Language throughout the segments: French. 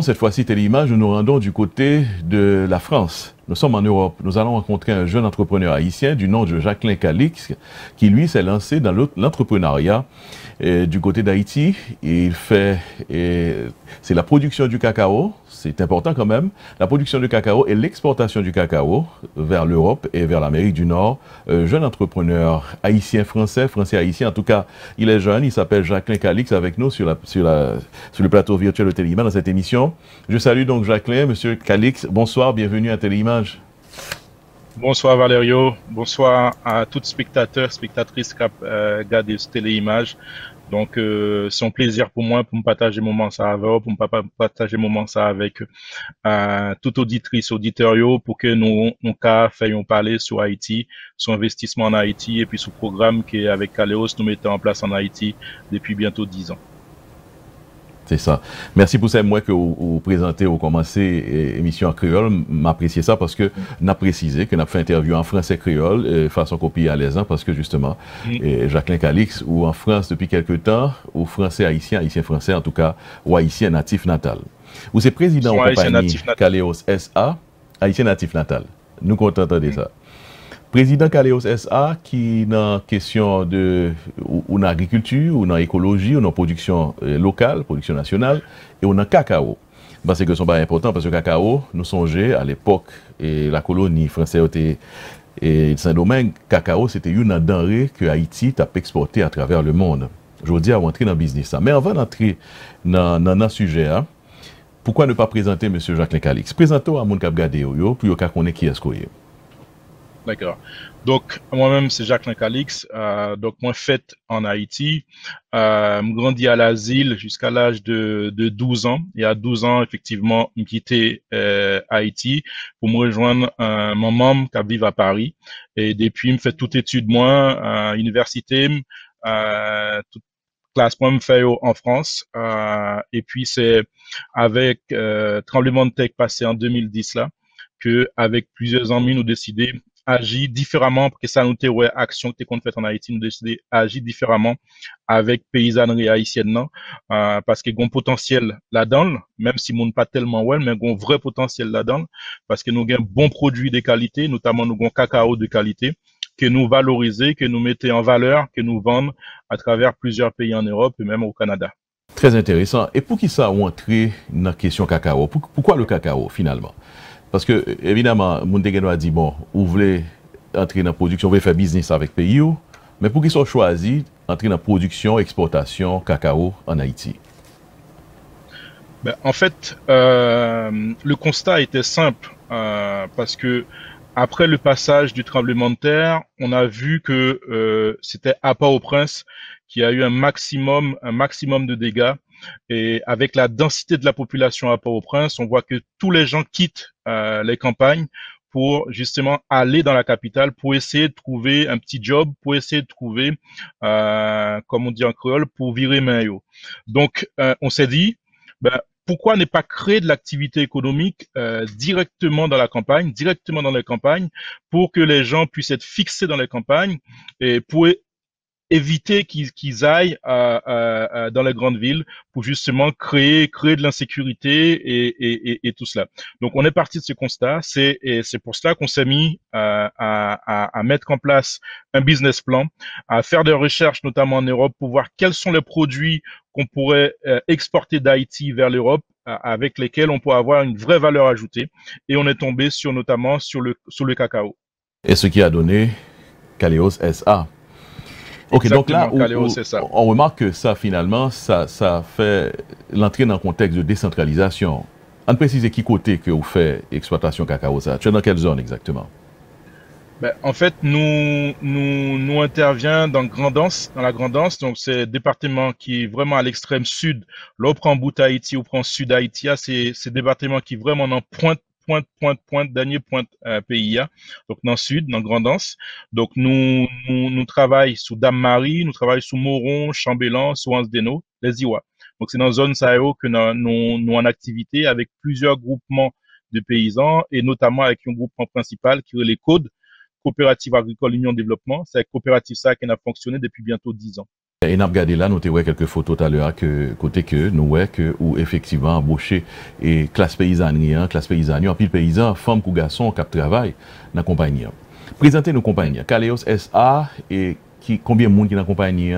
cette fois-ci, Téléimage, nous nous rendons du côté de la France. Nous sommes en Europe. Nous allons rencontrer un jeune entrepreneur haïtien du nom de Jacqueline Calix, qui lui s'est lancé dans l'entrepreneuriat du côté d'Haïti. C'est la production du cacao, c'est important quand même, la production du cacao et l'exportation du cacao vers l'Europe et vers l'Amérique du Nord. Jeune entrepreneur haïtien-français, français-haïtien, en tout cas, il est jeune, il s'appelle Jacqueline Calix avec nous sur le plateau virtuel de Téléimage dans cette émission. Je salue donc Jacqueline, monsieur Calix, bonsoir, bienvenue à Téléimage. Bonsoir Valerio, bonsoir à tous spectateurs, spectatrices qui regardent Téléimage. Donc, c'est un plaisir pour moi pour me partager mon moment ça avec vous, pour me partager mon moment ça avec toute auditrice, auditeur, pour que nous fassions parler sur Haïti, sur investissement en Haïti et puis sur le programme qui avec Kaleos nous mettons en place en Haïti depuis bientôt 10 ans. C'est ça. Merci pour ça. Moi que vous présentez, vous commencez l'émission en créole, m'appréciez ça parce que n'a précisé que n'a fait interview en français créole façon copie à l'aise parce que justement Jacqueline Calix ou en France depuis quelque temps ou français haïtien, haïtien français en tout cas ou haïtien natif natal. Vous êtes président de compagnie Kaleos SA, haïtien natif natal. Nous comptons de ça. Président Kaleos SA qui dans question de ou dans agriculture, ou dans écologie, ou dans production locale, production nationale, et ou dans cacao. Parce que ce n'est pas important, parce que le cacao, nous songeons à l'époque, et la colonie française était et Saint-Domingue, cacao, c'était une denrée que Haïti a exportée à travers le monde. Je vous dis à rentrer dans le business. Mais avant d'entrer dans le sujet, pourquoi ne pas présenter M. Jacqueline Calix? Présentez-vous à mon cap Gadeo, pour qu'on connaisse qui est-ce qu'il est. D'accord. Donc, moi-même, c'est Jacqueline Calix. Donc, moi, fait en Haïti. Je grandis à l'asile jusqu'à l'âge de 12 ans. Et à 12 ans, effectivement, je quitté Haïti pour me rejoindre mon maman qui vit à Paris. Et depuis, je fais toute étude, moi, à l'université, toute classe, moi, je fais en France. Et puis, c'est avec tremblement de terre passé en 2010, là, que avec plusieurs amis, nous décidons agir différemment, parce que ça nous était ouais, action que qu'on fait en Haïti, nous décider agir différemment avec paysannerie haïtienne, non? Parce que gon potentiel là-dedans, même si mon pas tellement well, mais gon vrai potentiel là-dedans, parce que nous avons bons produits de qualité, notamment nous avons cacao de qualité, que nous valoriser, que nous mettons en valeur, que nous vendons à travers plusieurs pays en Europe et même au Canada. Très intéressant. Et pour qui ça a entré dans la question cacao? Pourquoi le cacao finalement? Parce que, évidemment, Moundegeno a dit, bon, vous voulez entrer dans la production, vous voulez faire business avec pays, mais pour qu'ils soient choisis d'entrer dans la production, exportation, cacao en Haïti? Ben, en fait, le constat était simple, parce que après le passage du tremblement de terre, on a vu que c'était à Port-au-Prince qu'il y a eu un maximum de dégâts. Et avec la densité de la population à Port-au-Prince, on voit que tous les gens quittent les campagnes pour justement aller dans la capitale, pour essayer de trouver un petit job, pour essayer de trouver, comme on dit en créole, pour virer main haut. Donc, on s'est dit, ben, pourquoi ne pas créer de l'activité économique directement dans la campagne, directement dans les campagnes, pour que les gens puissent être fixés dans les campagnes et pour éviter qu'ils aillent dans les grandes villes pour justement créer de l'insécurité et tout cela. Donc on est parti de ce constat, c'est pour cela qu'on s'est mis à mettre en place un business plan, à faire des recherches notamment en Europe pour voir quels sont les produits qu'on pourrait exporter d'Haïti vers l'Europe avec lesquels on pourrait avoir une vraie valeur ajoutée, et on est tombé notamment sur le cacao. Et ce qui a donné Kaleos SA. Ok, donc là, on remarque que ça, finalement, ça fait l'entrée dans le contexte de décentralisation. On précise qui côté que vous faites exploitation cacao, ça? Tu es dans quelle zone exactement? Ben, en fait, nous intervient dans la Grandance, donc c'est un département qui est vraiment à l'extrême sud. Là, on prend bout Haïti, on prend sud Haïti, c'est département qui est vraiment en dernier pointe PIA, donc dans le sud, dans Grandance. Donc nous travaillons sous Dame-Marie, nous travaillons sous Moron, Chambellan, sous Ansdeno, les Iwa. Donc c'est dans la zone Sahel que nous en activité avec plusieurs groupements de paysans et notamment avec un groupement principal qui est les CODE, Coopérative Agricole Union Développement. C'est la coopérative ça qui a fonctionné depuis bientôt 10 ans. Et nous avons regardé là, nous avons quelques photos tout à l'heure, côté que nous voyons que, ou effectivement, embauché et classe paysanne, en pile paysan, femmes ou garçons qui travaillent dans la compagnie. Présentez nos compagnies. Kaleos SA et combien de monde qui dans la compagnie,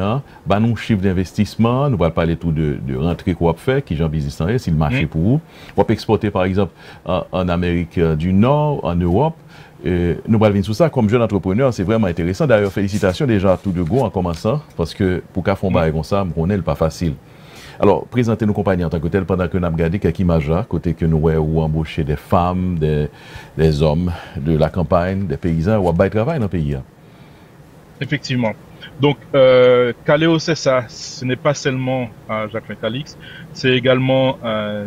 bah, nous chiffre d'investissement, nous allons parler tout de rentrée qu'on va faire, qui j'en business en est, si le marché pour vous. On peut exporter par exemple en Amérique du Nord, en Europe. Nous allons venir sur ça comme jeune entrepreneur, c'est vraiment intéressant. D'ailleurs, félicitations déjà tout de go en commençant, parce que pour qu'à fond comme ça, on n'est pas facile. Alors, présentez nos compagnies en tant que telles pendant que nous avons regardé quelques images là, côté que nous avons embauché des femmes, des hommes de la campagne, des paysans, ou à travail dans le pays. Effectivement. Donc, Kaleos SA, ce n'est pas seulement Jacqueline Calix, c'est également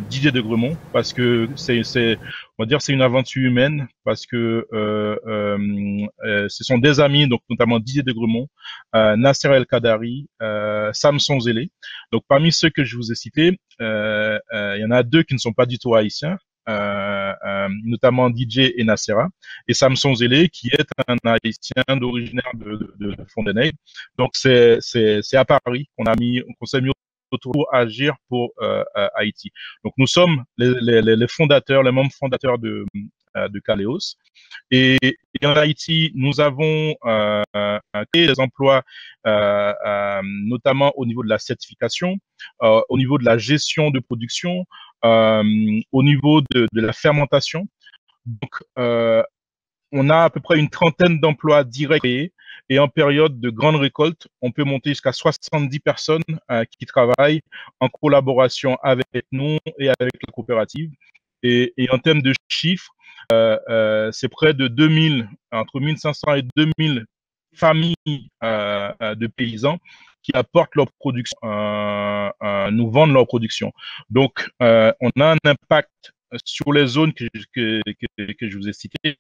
Didier de Gremont, parce que on va dire, c'est une aventure humaine, parce que ce sont des amis, donc notamment Didier de Gremont, Nasser El Kadari, Samson Zélé. Donc, parmi ceux que je vous ai cités, il y en a deux qui ne sont pas du tout haïtiens. Notamment DJ et Nassera, et Samson Zélé, qui est un haïtien d'originaire de Fontenay. Donc, c'est à Paris qu'on s'est mis autour pour agir pour Haïti. Donc, nous sommes les fondateurs, les membres fondateurs de Kaleos. Et en Haïti, nous avons créé des emplois, notamment au niveau de la certification, au niveau de la gestion de production, au niveau de la fermentation. Donc, on a à peu près une trentaine d'emplois directs et en période de grande récolte, on peut monter jusqu'à 70 personnes qui travaillent en collaboration avec nous et avec la coopérative. Et en termes de chiffres, c'est près de 2000, entre 1500 et 2000 familles de paysans qui apportent leur production, nous vendent leur production. Donc, on a un impact sur les zones que je vous ai citées.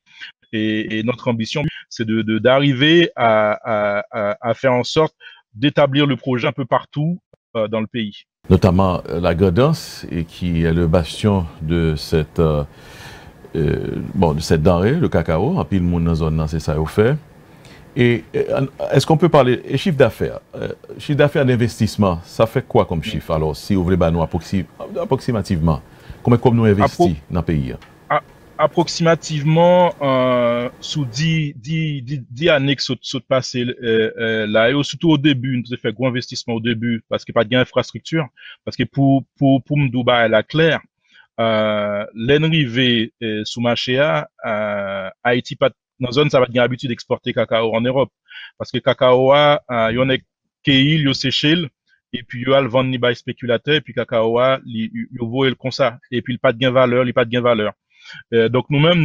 Et notre ambition, c'est d'arriver à faire en sorte d'établir le projet un peu partout dans le pays. Notamment la Gaudence, et qui est le bastion de cette denrée, le cacao. En pile, mon zone, c'est ça au fait. Et est-ce qu'on peut parler de chiffre d'affaires? Chiffre d'affaires d'investissement, ça fait quoi comme chiffre? Alors, si vous voulez, nous approximativement, combien nous investis dans le pays? Approximativement, sous 10 années que sont passées là, et surtout au début, nous avons fait gros investissement au début, parce qu'il n'y a pas d'infrastructure, parce que pour Mdouba et la Claire, l'enrivé sous marché Haïti, dans la zone, ça va être l'habitude d'exporter cacao en Europe, parce que cacao il y en a qui il séché, et puis il y a le vendre ni bail spéculateur, et puis cacao il vaut le comme ça, et puis il pas de gain valeur, il pas de gain valeur. Donc nous-mêmes,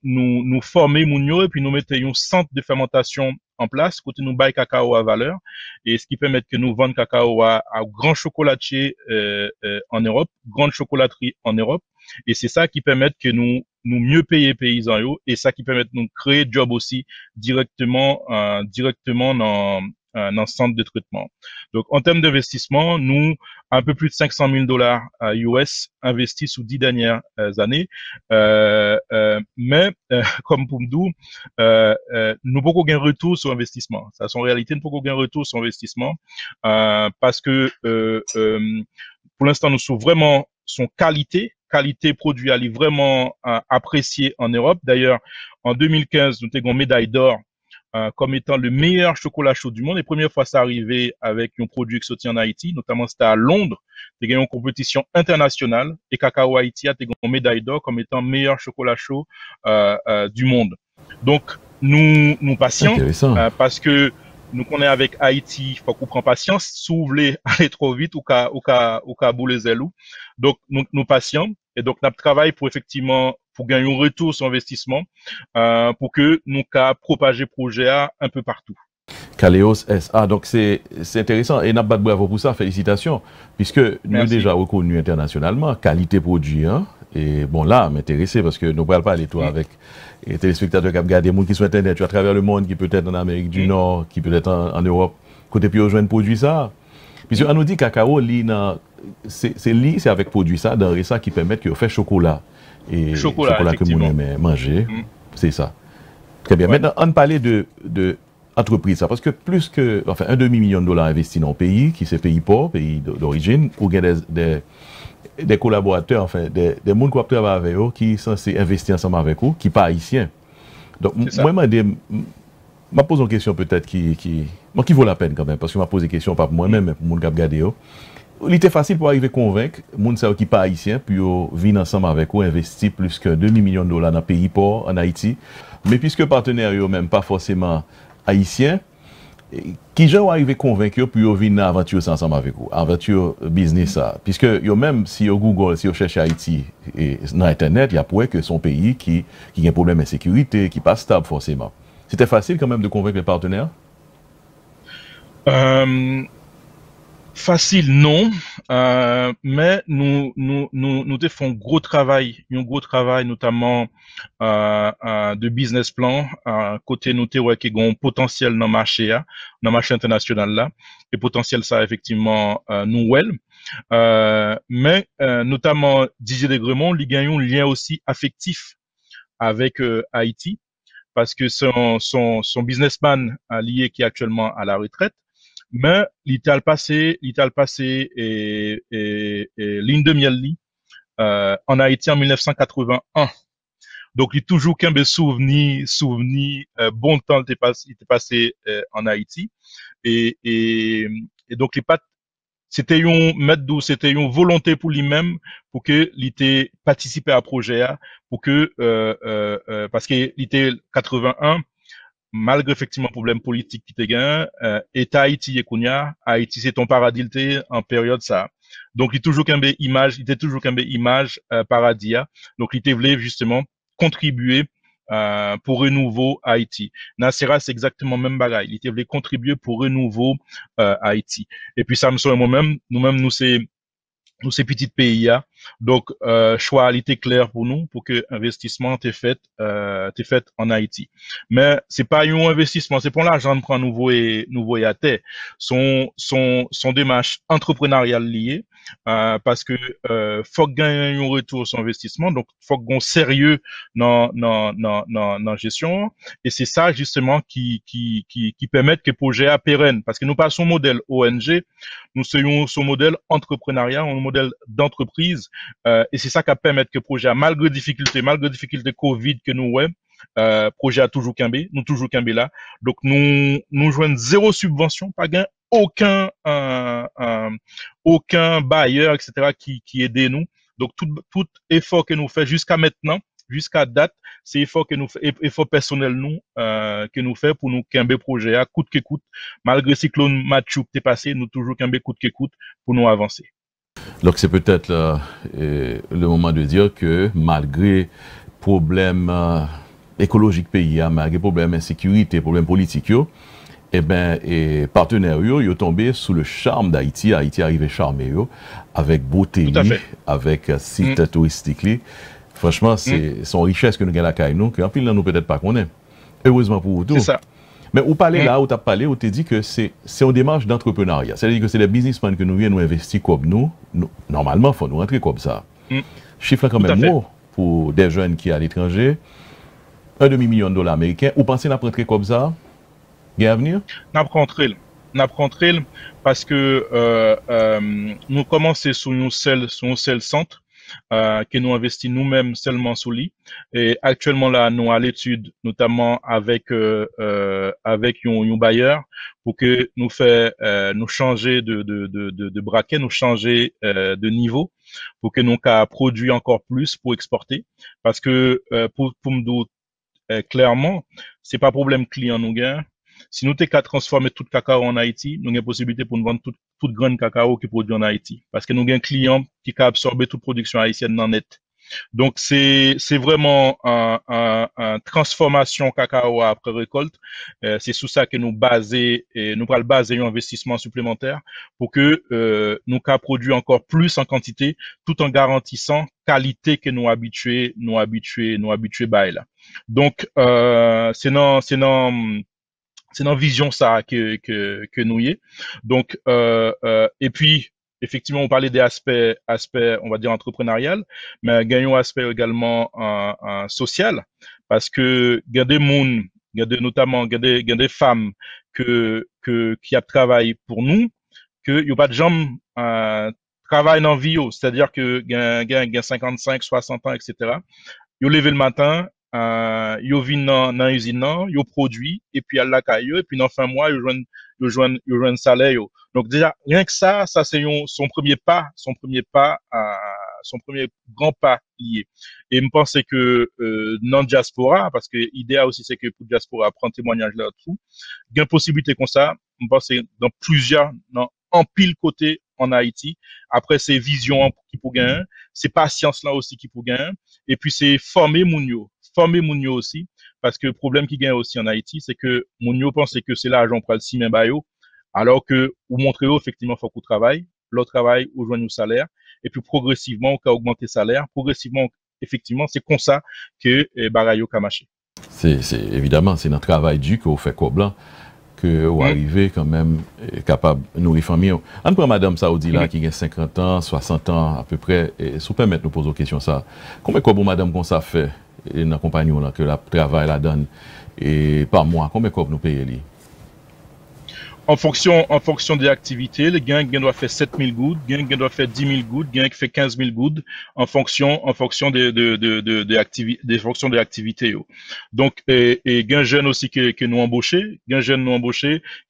nous former Mounio et puis nous mettons un centre de fermentation en place, côté nous bail cacao à valeur, et ce qui permet que nous vendons cacao à grand chocolatier en Europe, grande chocolaterie en Europe, et c'est ça qui permet que nous mieux payer paysans et ça qui permet de nous créer job aussi directement dans le centre de traitement. Donc, en termes d'investissement, nous, un peu plus de $500,000 US investis sous 10 dernières années. Mais, comme pour nous, nous pouvons gagner retour sur investissement. Ça, c'est en réalité, nous pouvons gagner retour sur investissement, parce que, pour l'instant, nous sommes vraiment son qualité produit, elle est vraiment appréciée en Europe. D'ailleurs, en 2015, nous avons une médaille d'or comme étant le meilleur chocolat chaud du monde. Les premières fois, ça arrivait avec un produit qui sorti en Haïti, notamment c'était à Londres. Tu as gagné une compétition internationale et Cacao Haïti a gagné une médaille d'or comme étant meilleur chocolat chaud du monde. Donc, nous patients parce que nous connaissons avec Haïti, il faut qu'on prenne patience. Si vous voulez aller trop vite ou qu'à bouler les ailes. Donc, nous patients et donc, nous travaillons pour effectivement pour gagner un retour sur investissement, pour que nous puissions propager le projet un peu partout. Kaleos SA, donc c'est intéressant et n'a pas de bravo pour ça, félicitations, puisque nous sommes déjà reconnus internationalement, qualité produit, hein, et bon là, m'intéresser parce que nous ne parlons pas aller toi avec les téléspectateurs qui regardent des gens qui sont internet, tu à travers le monde, qui peut être en Amérique du Nord, qui peut être en Europe, côté puis rejoindre produit ça. Puisque on nous dit cacao, c'est avec produit ça, dans ça qui permet de faire chocolat. Et chocolat que nous aimons manger, c'est ça. Très bien. Ouais. Maintenant, on parlait de entreprise ça? Parce que plus que, enfin, un demi-million de dollars investis dans le pays, qui c'est pays pauvre, pays d'origine, ou bien des collaborateurs, enfin, des gens qui travaillent avec eux, qui sont censés investir ensemble avec eux, qui pas haïtiens. Donc, C'est ça. moi, je pose une question peut-être moi, qui vaut la peine quand même, parce que je pose des questions pas pour moi-même, mais pour les gens qui regardent. Il était facile pour arriver à convaincre les gens qui ne sont pas haïtiens, puis venir ensemble avec eux, investir plus que 2 millions de dollars dans le pays pauvre, en Haïti. Mais puisque partenaires eux-mêmes pas forcément haïtiens, qui gens arrivé à convaincre pour venir dans l'aventure ensemble avec vous, aventure business ça. Puisque eux-mêmes, si au Google, si vous cherchez Haïti et dans Internet, il y a pour que son pays qui a un problème d'insécurité, qui n'est pas stable forcément. C'était facile quand même de convaincre les partenaires? Euh, Facile, non, mais nous te un gros travail notamment de business plan, côté nous te ouais, qui ont un potentiel dans le marché international là, et potentiel ça effectivement nous well, mais notamment Didier Degremont, il gagne un lien aussi affectif avec Haïti, parce que son businessman lié qui est actuellement à la retraite, mais l'Ital passé et ligne de miel en Haïti en 1981. Donc, il est toujours qu'un souvenir bon temps il était passé en Haïti et donc les pas c'était une mettre d'où c'était une volonté pour lui-même pour que il était participer à projet là, pour que parce qu'il était 81 malgré effectivement problème politique qui te gain état Haïti et Kounia Haïti c'est ton paradis en période ça donc il toujours qu'un image il était toujours qu'un image paradis donc il était voulu justement contribuer pour renouveau Haïti. Nassera, c'est exactement même bagaille. Il était voulu contribuer pour renouveau Haïti. Et puis ça me semble moi-même, nous-mêmes, nous ces petits pays là. Donc choix il était clair pour nous pour que investissement t'est fait en Haïti. Mais c'est pas un investissement, c'est pour l'argent de prendre nouveau et à terre. Son démarche entrepreneuriale liée parce que faut gagner un retour sur investissement, donc faut qu'on sérieux dans gestion et c'est ça justement qui permet que le projet à pérenne parce que nous passons modèle ONG, nous soyons son modèle entrepreneuriat, un modèle d'entreprise, et c'est ça qui permet que le projet, malgré difficulté Covid que nous ouais, projet a toujours cambé, nous toujours cambé là. Donc nous jouons zéro subvention, pas gain aucun bailleur etc qui aide nous. Donc tout effort que nous fait jusqu'à maintenant, jusqu'à date, c'est effort personnel nous que nous fait pour nous camber projet à coûte que coûte. Malgré cyclone Mathieu qui est passé, nous toujours camber coûte que coûte pour nous avancer. Donc c'est peut-être le moment de dire que malgré problèmes écologiques pays, malgré problèmes d'insécurité, problèmes politiques, eh ben, et partenaires yo tombé sous le charme d'Haïti. Haïti arrivé charmé yo, avec beauté, avec site touristique. Franchement, c'est son richesse que nous gagnons à la caille, nous, qu'en pile, nous peut-être pas qu'on est. Heureusement pour vous tous. C'est ça. Mais vous parlez là, où tu as parlé, où tu dit que c'est une démarche d'entrepreneuriat. C'est-à-dire que c'est les businessmen que nous viennent nous investir comme nous. Normalement, il faut nous rentrer comme ça. Chiffre quand même haut pour des jeunes qui sont à l'étranger. 1,5 million de dollars américains. Vous pensez qu'on rentrer comme ça? Il y a avenir? N'a rentré parce que nous commençons sur un seul centre que nous investis nous-mêmes seulement sur lui et actuellement là nous à l'étude notamment avec avec un bailleur pour que nous changer de braquet, nous changer de niveau pour que nous ca produire encore plus pour exporter parce que pour me dire clairement c'est pas problème client nous gain. Si nous t'es qu'à transformer tout cacao en Haïti, nous avons possibilité pour nous vendre toute grande cacao qui produit en Haïti. Parce que nous avons un client qui a absorbé toute production haïtienne dans net. Donc, c'est vraiment un transformation cacao après récolte. C'est sous ça que nous baser et nous pourrons baser un investissement supplémentaire pour que nous qu'à produire encore plus en quantité, tout en garantissant qualité que nous habitués bail là. Donc, c'est dans vision ça que nous y est. Donc et puis effectivement on parlait des aspects on va dire entrepreneurial, mais gagnons aspect également social parce que il y a des monde notamment, il y a des femmes qui a travaillé pour nous, que y a pas de gens travaillent dans vie, c'est-à-dire que il y a 55, 60 ans, etc. Yo levé le matin, yo vin dans usine nan, yo produit, et puis à la caillou, et puis dans fin mois, yo joignent salaire yo. Donc déjà, rien que ça c'est son premier grand pas lié. Et me pense que dans diaspora, parce que l'idée aussi c'est que pour diaspora prendre témoignage là-dessous, il y a une possibilité comme ça, me pense en pile côté en Haïti. Après, c'est vision qui pour gagner, c'est patience là aussi qui pour gagner, et puis c'est former Mounio aussi, parce que le problème qui gagne aussi en Haïti, c'est que Mounio pense que c'est l'argent pour le ciment bayo, alors que vous montrez effectivement faut qu'on travaille, le travail, ou joindre le salaire, et puis progressivement, on va augmenter le salaire, progressivement, effectivement, c'est comme ça que Barayo a marché. Évidemment, c'est notre travail dur qu'on fait quoi blanc, que vous arrivez quand même capable de nourrir famille. On prend Madame Saoudi là, qui a 50 ans, 60 ans à peu près, et si vous permettez de nous poser une question ça. Combien de bon Madame qu'on ça fait dans la compagnie là, que la travail la donne, et par mois, combien de nous payez lui? En fonction des activités, le gain doit faire 7 000 gouttes, gain doit faire 10 000 gouttes, gain qui fait 15 000 gouttes en fonction des fonctions des activités. Yo. Donc, et gain jeune aussi que nous embauché,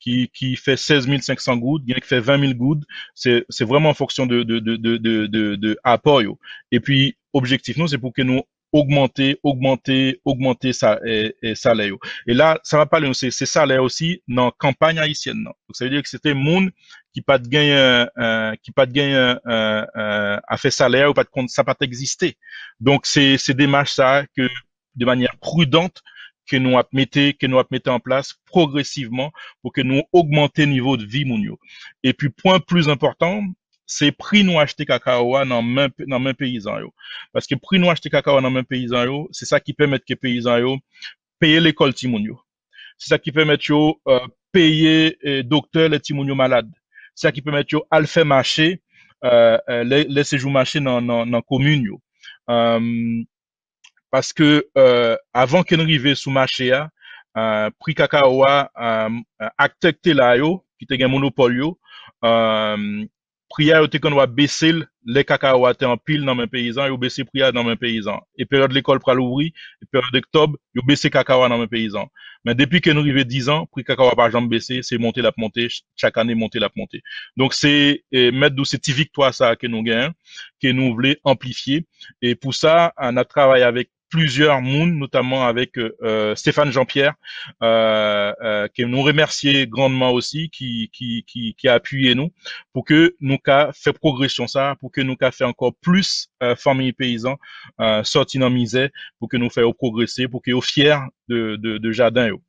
qui fait 16 500 gouttes, gain qui fait 20 000 gouttes. C'est vraiment en fonction de apport. Yo. Et puis, objectif, nous, c'est pour que nous augmenter ça et salaire. Et là, ça va parler c'est salaire aussi dans campagne haïtienne. Donc ça veut dire que c'était monde qui pas de gain à faire salaire ou pas de compte ça pas existé. Donc c'est démarche ça que de manière prudente que nous mettez en place progressivement pour que nous augmenter le niveau de vie mounio. Et puis point plus important, c'est prix nous acheter cacao dans même paysan yo. Parce que prix nous acheter cacao dans même paysan yo, c'est ça qui permet que paysan yo payer l'école timoun yo. C'est ça qui permet yo payer docteur les timoun yo malades. C'est ça qui permet yo al faire marché les séjours marché dans commune yo. Parce que avant qu'on arrive sous marché prix cacao accepté là yo qui te gen monopole yo prière qu'on va baisser les cacao en pile dans mes paysans, yo baisser prière dans mes paysans. Et période l'école pour l'ouvrir, et période d'octobre, yo baisser cacao dans mes paysans. Mais depuis que nous arrivons 10 ans, prix cacao pas jamais baissé, c'est monter la montée, chaque année monter la montée. Donc c'est mettre d'où cette victoire ça que nous gagnons, que nous voulons amplifier. Et pour ça, on a travaillé avec plusieurs mondes, notamment avec Stéphane Jean-Pierre, qui nous remercier grandement aussi, qui a appuyé nous pour que nous fait progression ça, pour que nous fait encore plus familles paysans sortir dans misère, pour que nous fait progresser, pour que nous fiers de jardin. Yo.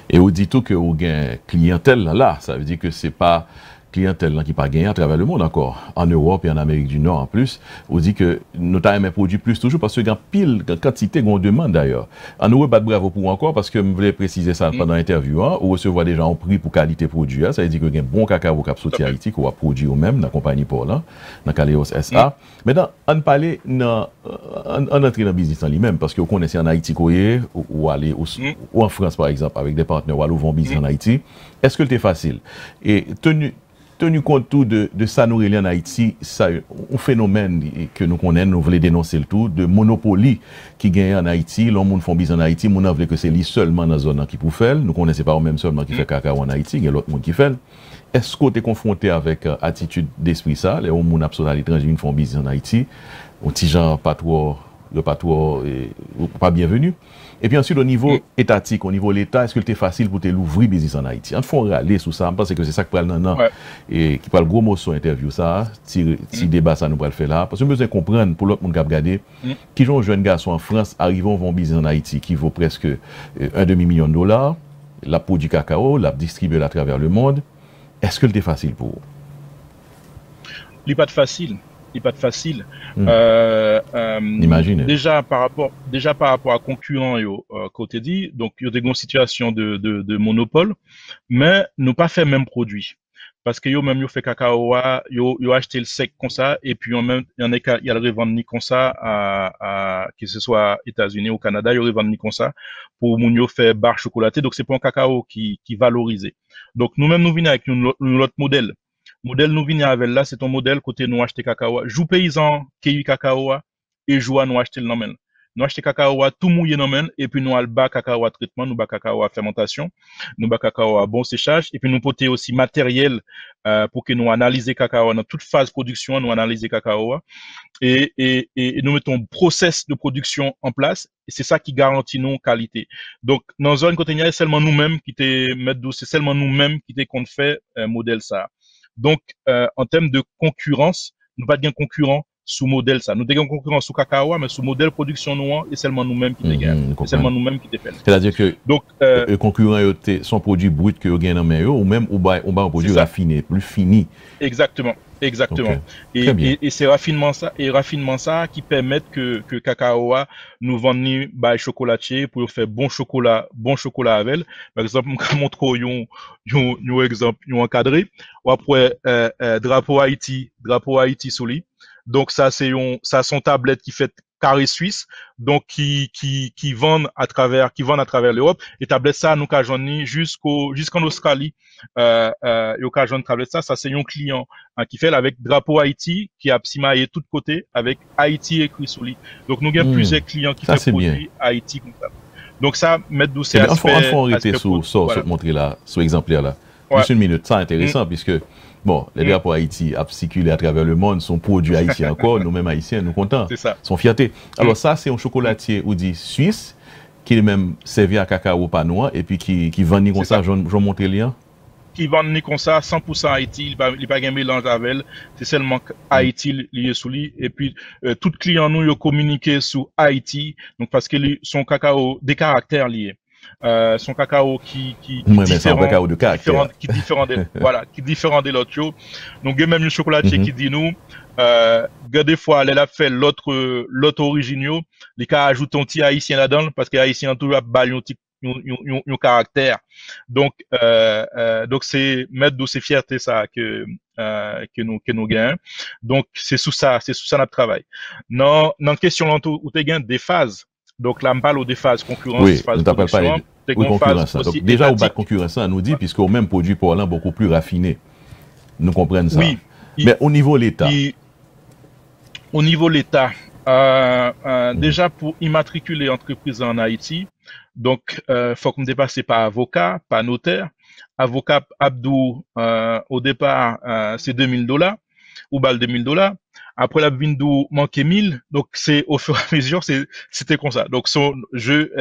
Et vous dites tout que vous avez une clientèle là, ça veut dire que c'est pas clientèle là, qui pas gagné à travers le monde encore, en Europe et en Amérique du Nord en plus. On dit que nous avons produit plus toujours parce qu'il y a pile quantité qu'on demande d'ailleurs. En Europe, pas de bravo pour encore parce que je voulais préciser ça pendant l'interview, hein, où recevoir des gens en prix pour qualité produit, ça veut dire qu'il y a un bon cacao qui sorti Haïti qu'on va produire eux-mêmes dans la compagnie pour là, dans Caléos SA. Maintenant, on parle on entre dans le business en lui-même parce que vous connaissez en Haïti ou aller ou en France par exemple avec des partenaires ou aller ouvrir un business en Haïti. Est-ce que c'est facile? Et tenu compte tout de ça nous en Haïti, ça un phénomène que nous connaissons, nous voulons dénoncer le tout, de monopoly qui gagne en Haïti, l'on monde font business en Haïti, nous voulons que c'est lui seulement dans la zone qui peut faire, nous connaissons pas même seulement qui fait cacao en Haïti, il y a l'autre monde qui fait. Est-ce que tu es confronté avec attitude d'esprit ça, les gens absolument à l'étranger qui font business en Haïti, un petit gens pas trop pas bienvenu. Et puis ensuite, au niveau étatique, au niveau de l'État, est-ce que c'est facile pour te l'ouvrir business en Haïti? On faut râler sur ça, parce que c'est ça qui parle non, et qui parle gros mot sur l'interview, ça, si débat ça nous va le faire là. Parce que nous besoin comprendre, pour l'autre monde qui a regardé, qui ont un jeune garçon en France, arrivant vont business en Haïti, qui vaut presque $1,5 million, la produit cacao, la distribue à travers le monde. Est-ce que c'est facile pour vous? Il n'est pas facile. Il n'est pas facile. Imaginez. Déjà par rapport à concurrents, côté dit, donc il y a des situations de monopole, mais nous pas fait même produit. parce que yo même yo fait cacao yo acheté le sec comme ça et puis en même il y a le revendre ni comme ça à que ce soit États-Unis ou Canada, yo revendre ni comme ça pour moun yo faire barre chocolatée. Donc c'est pas un cacao qui valorisé. Donc nous-mêmes nous venons avec un autre modèle. Modèle nous venons avec là, c'est un modèle côté nous acheter cacao. Jou paysan qui cacao et joua nous acheter le nomen. Nous acheter cacao tout mouillé nomen et puis nous al bas cacao à traitement, nous bas cacao à fermentation, nous bas cacao à bon séchage et puis nous porter aussi matériel pour que nous analyser cacao dans toute phase production, nous analyser cacao et nous mettons process de production en place et c'est ça qui garantit nos qualité. Donc dans zone côté c'est seulement nous-mêmes qui te mettre c'est seulement nous-mêmes qui te compte fait modèle ça. Donc en termes de concurrence, nous pas bien concurrents sous modèle ça. Nous avons concurrence sous cacao, mais sous modèle production noire, et seulement nous-mêmes qui gagnons. C'est seulement nous-mêmes qui te fait. C'est-à-dire que donc, les concurrents son produit brut que vous gagnez dans main ou même ou un produit raffiné, plus fini. Exactement. Exactement. Okay. Et c'est raffinement ça qui permet que cacao nous vende by chocolatier pour faire bon chocolat avec. Par exemple, je montre un exemple, un encadré. Ou après, drapeau Haïti sous lui. Donc ça son tablette qui fait carré suisse, donc qui vendent à travers l'Europe. Et tablette ça nous qu'a joindre jusqu'en Australie. Yo qu'a joindre tablette ça c'est un client qui fait avec drapeau Haïti qui a psimaillé tout côté avec Haïti écrit sur lui. Donc nous avons plusieurs clients qui fait produit Haïti comme ça. Donc ça mettre douce aspect. Faut arrêter sur montrer là, sur exemplaire là. Juste une minute, ça intéressant puisque bon, les drapeaux Haïti a circulé à travers le monde, sont produits haïtiens encore, nous-mêmes haïtiens, nous contents, sont fiertés. Alors ça, c'est un chocolatier ou dit suisse, qui est même servi à cacao pas noir, et puis qui vend comme ça, je montre le lien. Qui vend comme ça, 100% Haïti, il n'y a pas de mélange avec, c'est seulement Haïti lié sous lui, et puis tout client nous, il communiqué sous Haïti, donc parce que son cacao, des caractères liés. Son cacao qui cacao de caractère. Qui différent de voilà, qui différent de l'autre. Donc il y a même le chocolatier qui dit nous des fois elle a fait l'autre original, les cas ajoutent un petit haïtien là-dedans parce que haïtien toujours balle un caractère. Donc c'est mettre de ces fiertés ça que nous gagnons. Donc c'est sous ça notre travail. Non question où tu gagnes des phases. Donc là, on parle des phases concurrence, oui, phase production. Oui, concurrence. Donc, déjà, au bas de concurrence, on nous dit, puisque au même produit pour l'an beaucoup plus raffiné. Nous comprenons ça. Oui. Mais au niveau de l'État. Au niveau de l'État, déjà pour immatriculer entreprise en Haïti, donc, faut qu'on dépasse par avocat, par notaire. Avocat Abdou, au départ, c'est $2000. Ou balle $2000. Après la Vindou manquait 1000. Donc, c'est au fur et à mesure, c'était comme ça. Donc, son jeu,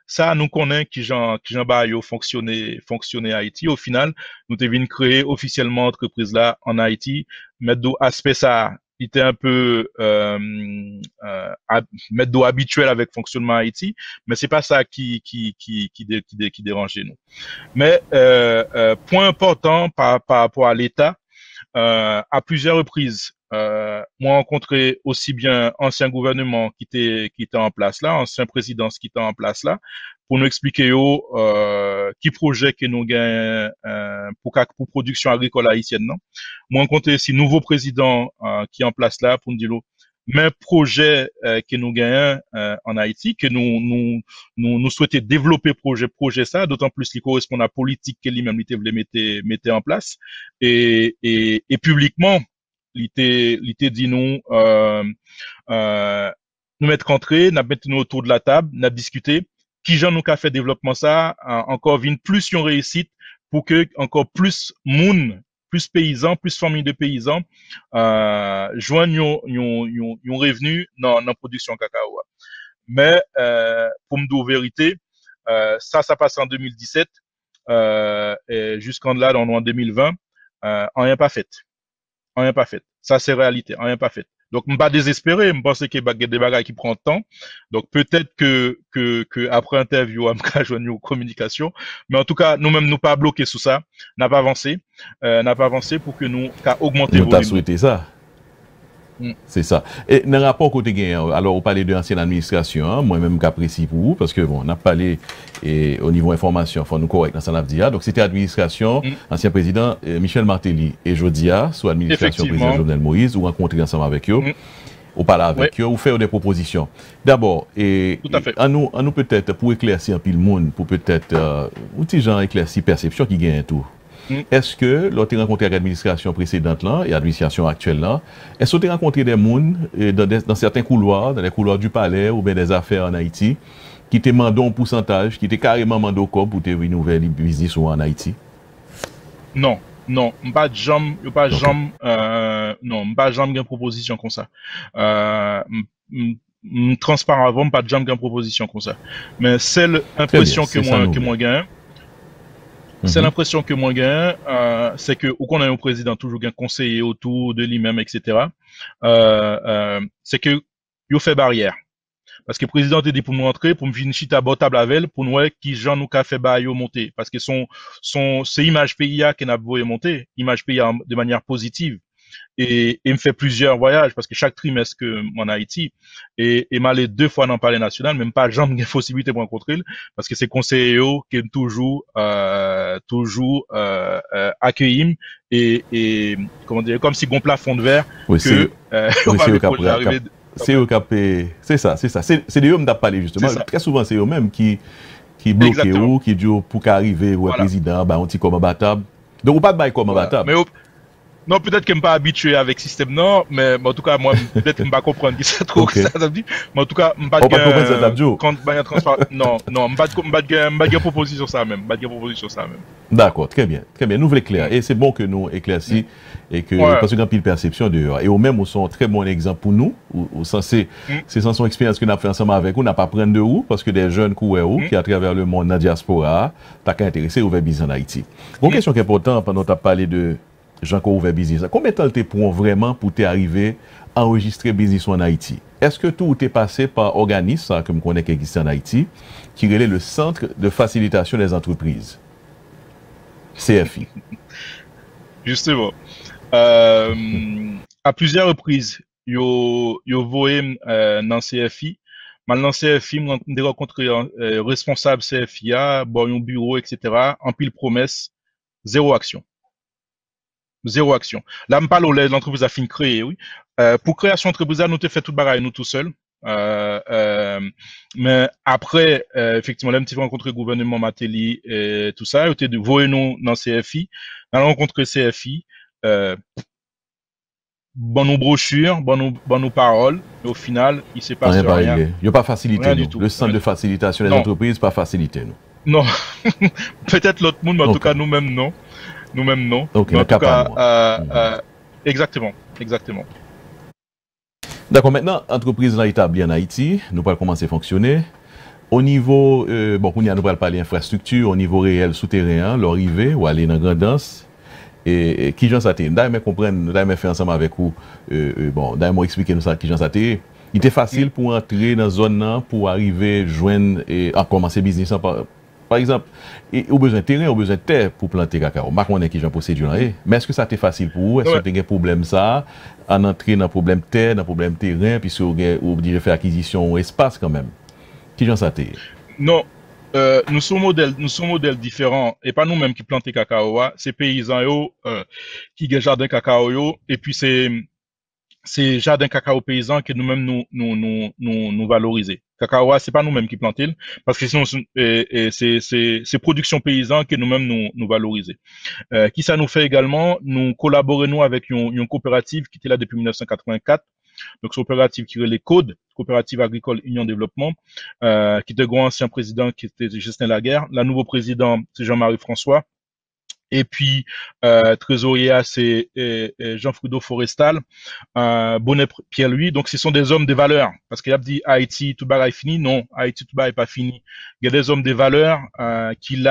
ça, nous connaît qui Jean Bayo fonctionner Haïti. Au final, nous devons créer officiellement entreprise là en Haïti. Mettre aspect ça, il était un peu, mettre d'eau habituel avec fonctionnement Haïti. Mais c'est pas ça qui dérangeait nous. Mais, point important par rapport à l'État, à plusieurs reprises, moi rencontré aussi bien ancien gouvernement qui était en place là, ancien président qui était en place là, pour nous expliquer qui projet que nous gagnons pour production agricole haïtienne non. Moi rencontré aussi nouveau président qui est en place là pour nous dire mais projet que nous gagnons en Haïti, que nous souhaitons développer projet ça, d'autant plus qu'il correspond à la politique que lui-même il voulait mettre en place et publiquement il était dit nous mettre entrée, nous mettre nous autour de la table, nous discuter qui gens nous qu'a fait développement ça encore vinn plus une réussite pour que encore plus moun plus paysans, plus familles de paysans, joignent un revenu dans la production cacao. Mais, pour me dire la vérité, ça passe en 2017, et jusqu'en là, en 2020, rien pas fait. Rien pas fait. Ça, c'est réalité. Rien pas fait. Donc, je ne pas désespéré. Je pense qu'il y a des bagages qui prennent temps. Donc, peut-être que après interview, on va joindre aux communications. Mais en tout cas, nous-mêmes, nous pas bloqués sous ça. N'a pas avancé pour que nous, augmenter le volume. Nous t'as souhaité ça. C'est ça. Et dans le rapport côté gain, alors on parlait de l'ancienne administration, hein, moi-même j'apprécie pour vous, parce que bon, on a parlé au niveau information, il faut nous correct dans ce qu'on dit. Donc c'était administration, ancien président Michel Martelly et Jodia, sous administration président Jovenel Moïse, ou rencontrer ensemble avec eux, ou parler avec eux, ou faire des propositions. D'abord, à nous peut-être, pour éclaircir un peu le monde, pour peut-être, ou petit gens éclaircir perception qui gagne tout. Est-ce que, lorsque tu as rencontré l'administration précédente là, et l'administration actuelle là, est-ce que tu as rencontré des gens dans certains couloirs, dans les couloirs du palais ou bien des affaires en Haïti, qui te demandent un pourcentage, qui te carrément demandé au COP pour te renouveler le business en Haïti? Non, non, pas de jambe, non, pas jambe une proposition comme ça. Transparent avant, pas de jambe une proposition comme ça. Mais c'est l'impression que moi gagne. C'est l'impression que moi gagne, c'est que ou qu'on a un président toujours un conseiller autour de lui-même, etc. C'est que il fait barrière. Parce que le président te dit pour nous rentrer, pour me finir chita à table avec elle, pour nous qui gens nous qu'a fait bailler monter. Parce que c'est image pays qui n'a pas monter, image pays de manière positive. Et me fait plusieurs voyages parce que chaque trimestre que en Haïti et m'aller 2 fois dans le palais national, même pas jamais de possibilité pour rencontrer parce que c'est conseiller qui aime toujours accueillir et comment dire comme si gon plafond de verre que c'est eux qui c'est ça c'est de eux qui parlé justement très souvent c'est eux même qui bloquent ou qui dit pour qu'arriver au président bah on dit comme battable donc ou pas de bail comme battable. Non, peut-être que je ne suis pas habitué avec le système, non, mais en tout cas, moi, peut-être que je ne vais pas comprendre qui c'est trop ça, ça dit. Mais en tout cas, je ne vais pas comprendre non, je ne vais pas de proposition sur ça même. D'accord, très bien. Nous voulons clair. Et c'est bon que nous éclaircissions et que, parce que dans pile perception dehors. Et au même, nous sommes un très bon exemple pour nous. C'est sans son expérience que nous avons fait ensemble avec vous, n'a pas prendre de où, parce que des jeunes qui à travers le monde, dans la diaspora, t'as qu'à intéresser au business en Haïti. Une question qui est importante pendant que tu as parlé de gens qui ont ouvert business. Combien de temps tu prends vraiment pour t'arriver à enregistrer business en Haïti? Est-ce que tout est passé par organisme, que je connais qui existe en Haïti, qui relève le Centre de facilitation des entreprises? CFI. Justement. À plusieurs reprises, yo voé dans CFI. Maintenant, CFI, j'ai rencontré responsable CFIA, bon, un bureau, etc. En pile promesse, zéro action. Là, je parle de l'entreprise a fini créer, oui. Pour création d'entreprise, nous avons fait tout le bagaille, nous tout seuls. Mais après, effectivement, là, un petit peu rencontré le gouvernement Martelly et tout ça, ils ont voyé nous dans CFI. On a rencontré CFI, bon nos brochures, bon nos paroles, et au final, il s'est passé rien. Il n'y a pas facilité nous. Le centre de facilitation des entreprises, pas facilité nous. Non. Peut-être l'autre monde, mais en tout cas, nous-mêmes, non. Nous-mêmes, non. Okay, en tout cas, exactement. D'accord, maintenant, l'entreprise là établie en Haïti, nous allons commencer à fonctionner. Au niveau, bon, nous allons parler infrastructure, au niveau réel, souterrain, l'arrivée, ou aller dans la grandance. Et qui j'en sais, d'ailleurs, comprendre, d'ailleurs, faire ensemble avec vous, bon, d'ailleurs, expliquer nous ça, qui j'en sais. Il était facile pour entrer dans la zone, pour arriver, joindre et à commencer business. Par exemple, au besoin de terrain, au besoin de terre pour planter cacao. Je ne sais pas qui j'en possède, mais est-ce que ça a été facile pour vous? Est-ce que vous avez un problème ça, en entrer dans le problème terre, dans le problème terrain, puis si vous avez fait acquisition espace quand même? Qui j'en sais? Non. Nous sommes modèles différents et pas nous-mêmes qui plantons cacao, c'est paysans qui ont jardin cacao et puis c'est jardin cacao paysan que nous-mêmes nous valoriser. Cacao, c'est pas nous-mêmes qui plantons parce que sinon c'est production paysan que nous-mêmes nous valoriser. Qui ça nous fait également, nous collaborons avec une coopérative qui était là depuis 1984. Donc, c'est une coopérative qui est les codes, coopérative agricole Union Développement, qui était grand ancien président qui était Justin Laguerre. La nouveau président, c'est Jean-Marie François. Et puis, trésorier, c'est Jean-Frudo Forestal, Bonnet Pierre-Louis. Donc, ce sont des hommes de valeur. Parce qu'il a dit Haïti, tout bagaille fini. Non, Haïti, tout bagaille pas fini. Il y a des hommes de valeur qui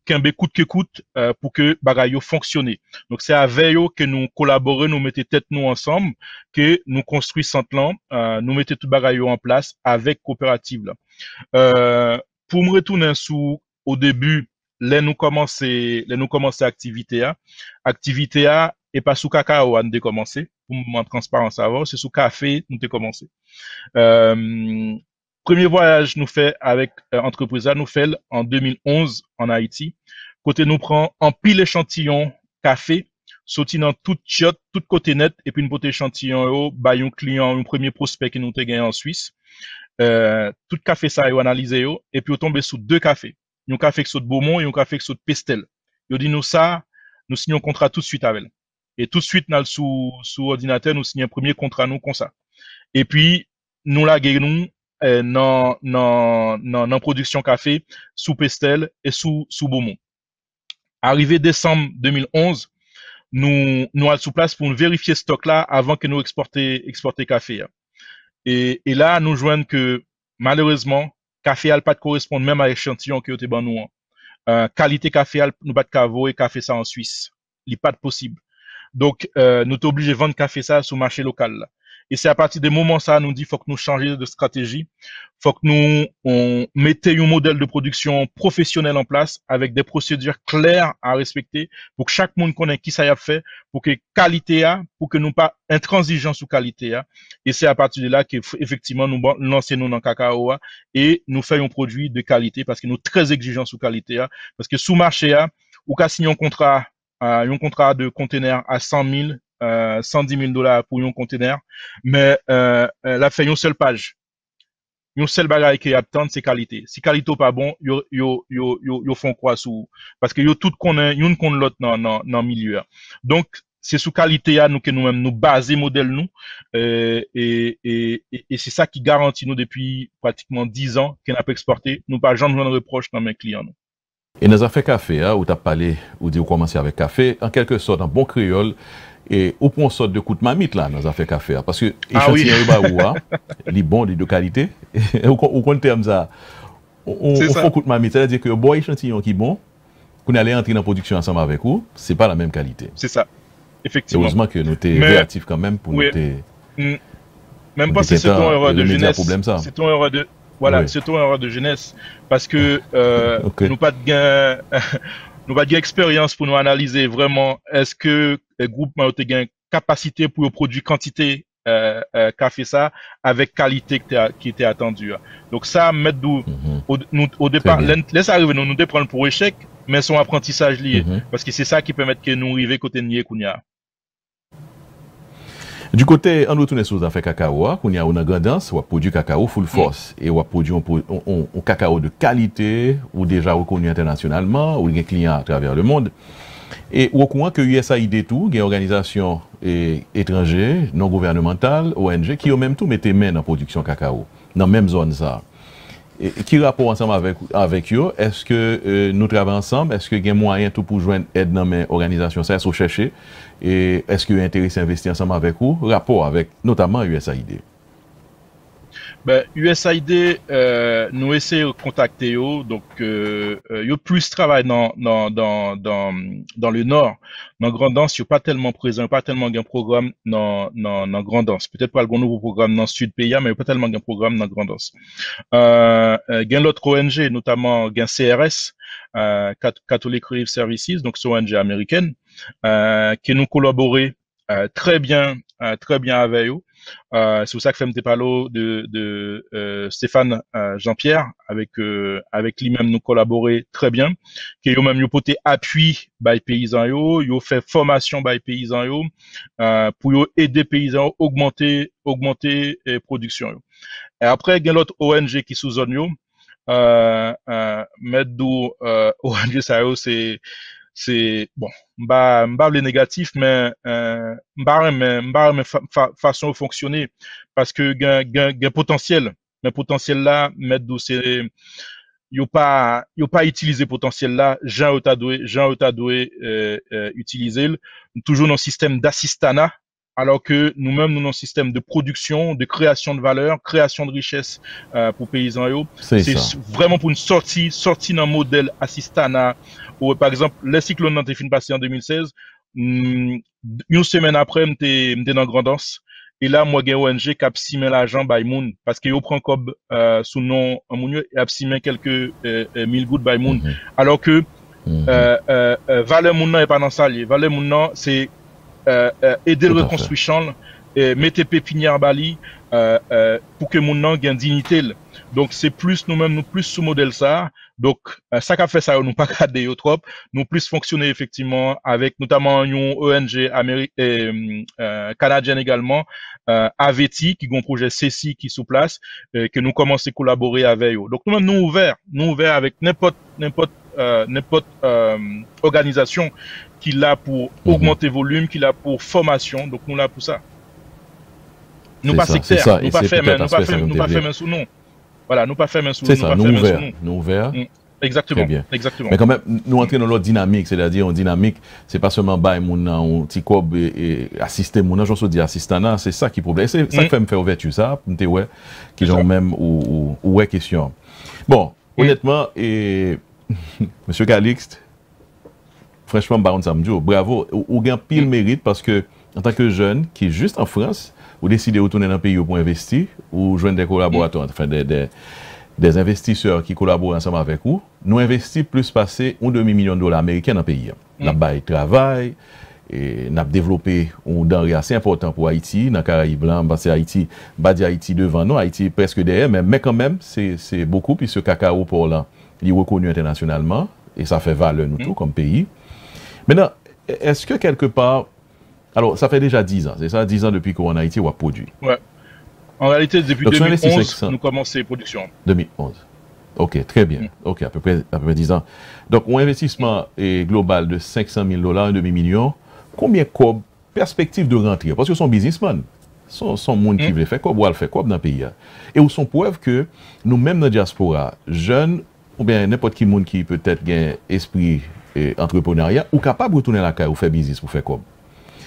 qu'un coûte que coûte pour que bagaille fonctionne. Donc, c'est avec eux que nous collaborons, nous mettons tête nous ensemble, que nous construisons Centlan, nous mettons tout bagaille en place avec coopérative là. Pour me retourner au début, là nous commencer activité et pas sous cacao, on a commencé. Pour en transparence avant, c'est sous café, nous avons commencé. Premier voyage nous fait avec entreprise là, nous fait en 2011 en Haïti. Côté nous prend en pile échantillon café, sorti dans toute shot, tout côté net, et puis une pote échantillon, bah, un client, un premier prospect qui nous a gagné en Suisse. Tout café ça, yo analysé yo, et puis on tombe sous deux cafés. Un café qui saute Beaumont et un café qui saute Pestel. Yo dit nous ça, nous signons un contrat tout de suite avec elle. Et tout de suite, sous ordinateur, nous signons un premier contrat, nous, comme ça. Et puis, nous la nous dans production café sous Pestel et sous Beaumont. Arrivé décembre 2011, nous allons sous place pour vérifier ce stock là avant que nous exporter café. Et là, nous joignons que malheureusement, café n'a pas de correspondre même à l'échantillon que nous nous. Qualité café nous pas de cavo et café ça en Suisse. Il n'est pas de possible. Donc, nous sommes obligés de vendre café ça sur le marché local. Là. Et c'est à partir des moments ça, nous dit, faut que nous changions de stratégie. Faut que on mettions un modèle de production professionnel en place avec des procédures claires à respecter pour que chaque monde connaisse qui ça y a fait, pour que qualité a, pour que nous pas intransigeants sous qualité a. Et c'est à partir de là qu'effectivement nous lançons nous dans cacao et nous faisons un produit de qualité parce que nous très exigeants sous qualité a. Parce que sous marché a, ou qu'à signer un contrat de conteneur à 100 000, 110 000 $ pour un conteneur, mais là fait une seule page. Une seule bagaille qui attend c'est qualité. Si qualité pas bon, yo font quoi sous parce que yo tout connaît, une connaît l'autre dans milieu. Donc c'est sous qualité à nous que nous-mêmes nous baser modèle nous et c'est ça qui garantit nous depuis pratiquement 10 ans qu'on a pu exporter. Nous pas jamais de reproche dans mes clients. Nous. Et dans les affaires café, où tu as parlé, ou dit, vous commencez avec café, en quelque sorte, en bon créole, et ou pour une sorte de coup de mamite là, dans les affaires café, parce que échantillon il est bon, il est de qualité, ou qu'on terme ça, on fait coup de mamite, c'est-à-dire que bon échantillon qui est bon, qu'on allait entrer dans la production ensemble avec vous, c'est pas la même qualité. C'est ça, effectivement. Heureusement que nous sommes réactifs quand même pour nous. Même pas si c'est ton erreur de jeunesse, c'est ton erreur de... Voilà, c'est ton erreur de jeunesse. Parce que nous pas de gain, nous pas de expérience pour nous analyser vraiment est-ce que les groupes ont gain capacité pour produire quantité café ça avec qualité qui était attendue. Donc ça mettre au départ laisse arriver nous prendre pour échec mais son apprentissage lié parce que c'est ça qui permet que nous arriver côté nier kounya. Du côté, on retourne sur les affaires cacao, qu'on y a une grandance, on produit cacao full force, et on produit un cacao de qualité, ou déjà reconnu internationalement, ou des clients à travers le monde. Et au courant que USAID tout, il y a une organisation étrangère, non gouvernementale, ONG, qui ont même tout mis main dans la production cacao, dans la même zone ça. Et qui rapport ensemble avec eux? Est-ce que nous travaillons ensemble? Est-ce qu'il y a moyen tout pour joindre aide dans mes organisations? Ça, il chercher. Et est-ce qu'il y a intérêt à investir ensemble avec vous? Rapport avec notamment USAID. Ben, USAID, nous essayons de contacter eux, donc yo plus travaillent dans le nord, dans Grand'Anse, yo pas tellement présent, pas tellement un programme dans Grand'Anse. Peut-être pas le nouveau programme dans le sud pays, mais pas tellement un programme dans Grand'Anse. Gain l'autre ONG, notamment gain CRS, Catholic Relief Services, donc c'est ONG américaine, qui nous collaborer très bien avec eux. C'est pour ça que Femte Palo de Stéphane Jean-Pierre avec lui-même nous collaborer très bien qui yo même yo poté appui by paysans yo fait formation by paysans pour yo aider paysans augmenter production yo. Et après il y a l'autre ONG qui sous zone yo mettre ONG ça yo c'est bon m'ba les négatifs mais m'ba façon de fonctionner parce que gain potentiel mais potentiel là mettre d'où c'est yo pas utiliser potentiel là Jean doué utiliser toujours dans le système d'assistanat alors que nous-mêmes nous dans le système de production, de création de valeur, création de richesse pour paysans yo. C'est vraiment pour une sortie dans le modèle assistanat. Ou par exemple, le cyclone n'a été fini passé en 2016. Une semaine après, m'étais dans Grand'Anse. Et là, moi, j'ai ONG qui a simé l'argent by Moon. Parce qu'il prend comme sous nom en Mounieu et a simé quelques 1000 gouttes by Moon. Alors que valeur Moon n'est pas dans ça. Valeur Moon, c'est aider le Tout à fait. reconstruire champ, mettre pépinière bali pour que mon nom gagne dignité. Donc c'est plus nous-mêmes nous plus sous modèle ça. Donc ça qu'a fait ça nous pas garder trop, nous plus fonctionner effectivement avec notamment une ONG canadienne également, Aveti qui a un projet CECI qui sous place, que nous commençons à collaborer avec eux. Donc nous-mêmes nous ouverts avec n'importe organisation qui l'a pour augmenter volume, qui l'a pour formation. Donc nous là pour ça. Nous pas sectaire, nous pas faire main sous nous. Voilà, nous pas faire main sous nous. C'est ça, nous ouverts. Exactement. Très bien. Exactement. Mais quand même, nous entrons dans l'autre dynamique, c'est-à-dire une dynamique, c'est pas seulement bailler mon petit cob et assister mon je dis assistant, c'est ça qui est problème. C'est ça qui fait me faire ouverture ça, pour me ouais, qui ont même ou ouais question. Bon, honnêtement, et Monsieur Calixte, franchement, Baron Samdio, bravo, ou gain pile mérite parce que en tant que jeune qui est juste en France, ou décidez de retourner dans le pays pour investir, ou joindre des collaborateurs, enfin des investisseurs qui collaborent ensemble avec vous, nous investissons plus passer $1,5 million américains dans le pays. Nous avons travail, et nous avons développé un denrée assez important pour Haïti, dans le Caraïbes blanc, parce que Haïti, Haïti devant nous, Haïti presque derrière, mais quand même, c'est beaucoup, puisque ce cacao pour là, il est reconnu internationalement, et ça fait valeur nous tous comme pays. Maintenant, est-ce que quelque part, alors ça fait déjà 10 ans, c'est ça, 10 ans depuis qu'on a Haïti ou a produit? Ouais. En réalité, depuis 2011, nous commençons la production. 2011. Ok, très bien. Ok, à peu près 10 ans. Donc, un investissement global de $500 000, $1,5 million. Combien de perspectives de rentrée? Parce que son businessman, son monde qui veut faire quoi, ou elle fait quoi dans le pays. Et où sont preuves que nous-mêmes dans la diaspora, jeunes, ou bien n'importe qui monde qui peut-être a un esprit entrepreneuriat, ou capable de retourner à la caille ou faire business pour faire quoi.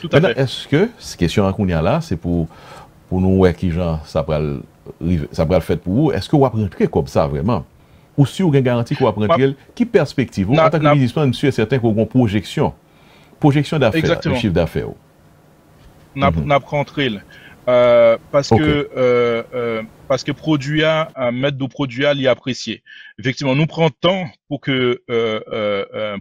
Tout à fait. Est-ce que cette question qu'on a là, c'est pour nous, ouais, qui genre, ça va le faire pour vous? Est-ce que vous allez rentrer comme ça vraiment? Ou si vous avez une garantie que vous allez rentrer, qui perspective? Vous, en tant que businessman, monsieur est certain que vous avez une projection d'affaires, de chiffre d'affaires. Nous avons rentré. Parce que produit mettre de produits à l'apprécier. Effectivement, nous prenons temps pour que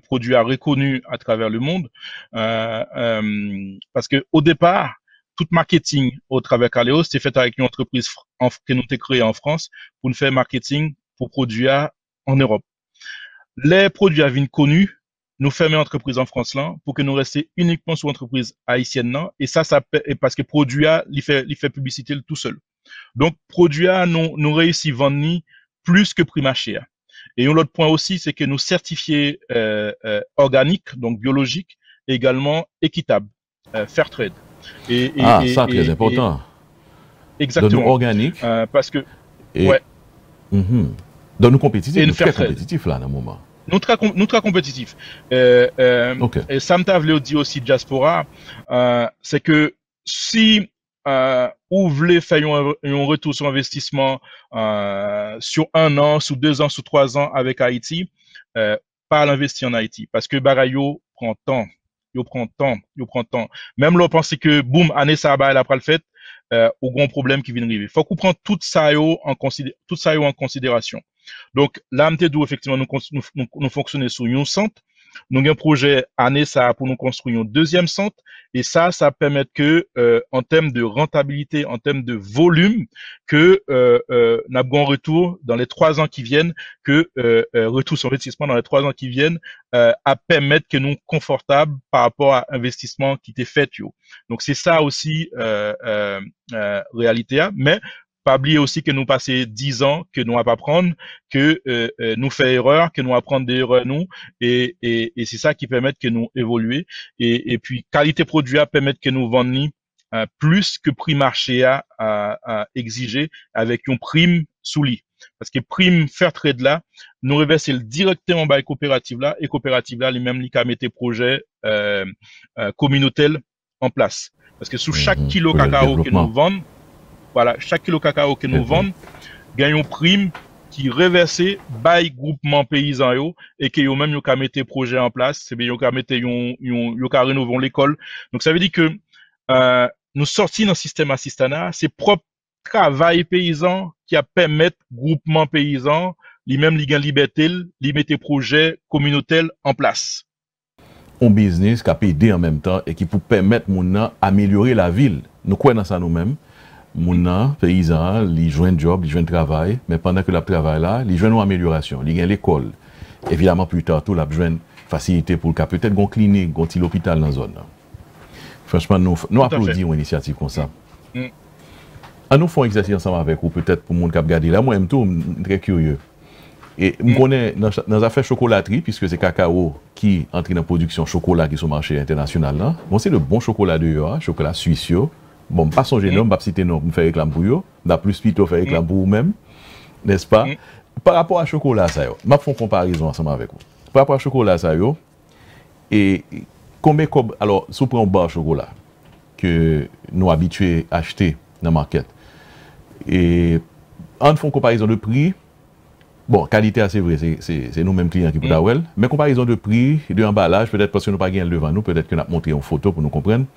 produit a reconnu à travers le monde, parce que au départ, tout marketing au travers Caléo, c'était fait avec une entreprise que nous avons créée en France pour nous faire marketing pour produits en Europe. Les produits à vin connus, nous fermons l'entreprise en France là pour que nous restions uniquement sur l'entreprise haïtienne là, et ça parce que produit il fait publicité tout seul. Donc produit nous réussit vendre plus que prix marché. Et un autre point aussi, c'est que nous certifions organique, donc biologique, et également équitable, fair trade. Ça très important. Exactement. Donc, organique. Parce que ouais. Donc nous compétitifs, nous très compétitifs là dans le moment. Nous très compétitifs. Et ça me voulait dire aussi diaspora, c'est que si vous voulez faire un retour sur investissement sur 1 an, sur 2 ans, sur 3 ans avec Haïti, pas l'investir en Haïti, parce que Barayo prend temps. Il prend temps. Même là, on pense que boum, année ça va, elle a pas le fait, au grand problème qui vient arriver. Faut qu'on prenne tout ça en considération. Donc, là, effectivement, nous fonctionnons sur un centre. Nous avons un projet année ça pour nous construire un deuxième centre. Et ça permet que, en termes de rentabilité, en termes de volume, que, nous avons un retour dans les 3 ans qui viennent, retour sur investissement dans les 3 ans qui viennent, à permettre que nous confortables par rapport à investissement qui était fait, yo. Donc, c'est ça aussi, réalité, mais, pas oublier aussi que nous passer 10 ans, que nous pas prendre, que nous fait erreur, que nous apprendre des erreurs nous, et c'est ça qui permet que nous évoluer, et puis qualité produit permet que nous vendons plus que prix marché à exiger avec une prime sous lit. Parce que prime fair trade là, nous reverser directement par coopérative là, et coopérative là, les mêmes qui mettent des projets communautaires en place. Parce que sous chaque kilo cacao que nous vendons, voilà, chaque kilo cacao que nous vendons, gagne une prime qui reversée by groupement paysan yo, et que yo même yo ka mettre projet en place, c'est bien yo ka mettre yo ka rénover l'école. Donc ça veut dire que nous sortis dans le système assistanat, c'est propre travail paysan qui a permettre groupement paysan, lui même li gagne liberté, li mettre projet communautaire en place. un business qui a aidé en même temps et qui peut permettre moun nan améliorer la ville. Nous croyons dans ça nous-mêmes. Moun nan, paysan, ils joignent job, ils joignent travail, mais pendant que le travail là, ils joignent une amélioration. Ils gagnent l'école. Évidemment, plus tard, tout, ils joignent facilité pour le cas. Peut-être une clinique, un petit hôpital dans la zone. Franchement, nous applaudissons une initiative comme ça. Nous faisons un exercice ensemble avec vous, peut-être pour le monde qui a regardé là. Moi, je suis très curieux. Et je connais dans les affaires chocolaterie, puisque c'est cacao qui entre dans la production chocolat qui est sur le marché international. Là. Bon, c'est le bon chocolat de hein, chocolat suisse. Bon, pas son génome, je ne vais pas citer non pour faire réclame pour vous. Je plus plutôt faire réclame pour vous-même. N'est-ce pas? Par rapport à chocolat, ça, je vais faire une comparaison ensemble avec vous. Par rapport à chocolat, ça, et combien, alors, si vous prenez un bar de chocolat que nous habitués à acheter dans le market, et en font comparaison de prix, bon, qualité, c'est vrai, c'est nous-mêmes clients qui peuvent mais comparaison de prix, de emballage, peut-être parce que nous n'avons pas gagné devant nous, peut-être que nous avons montré une photo pour nous comprendre,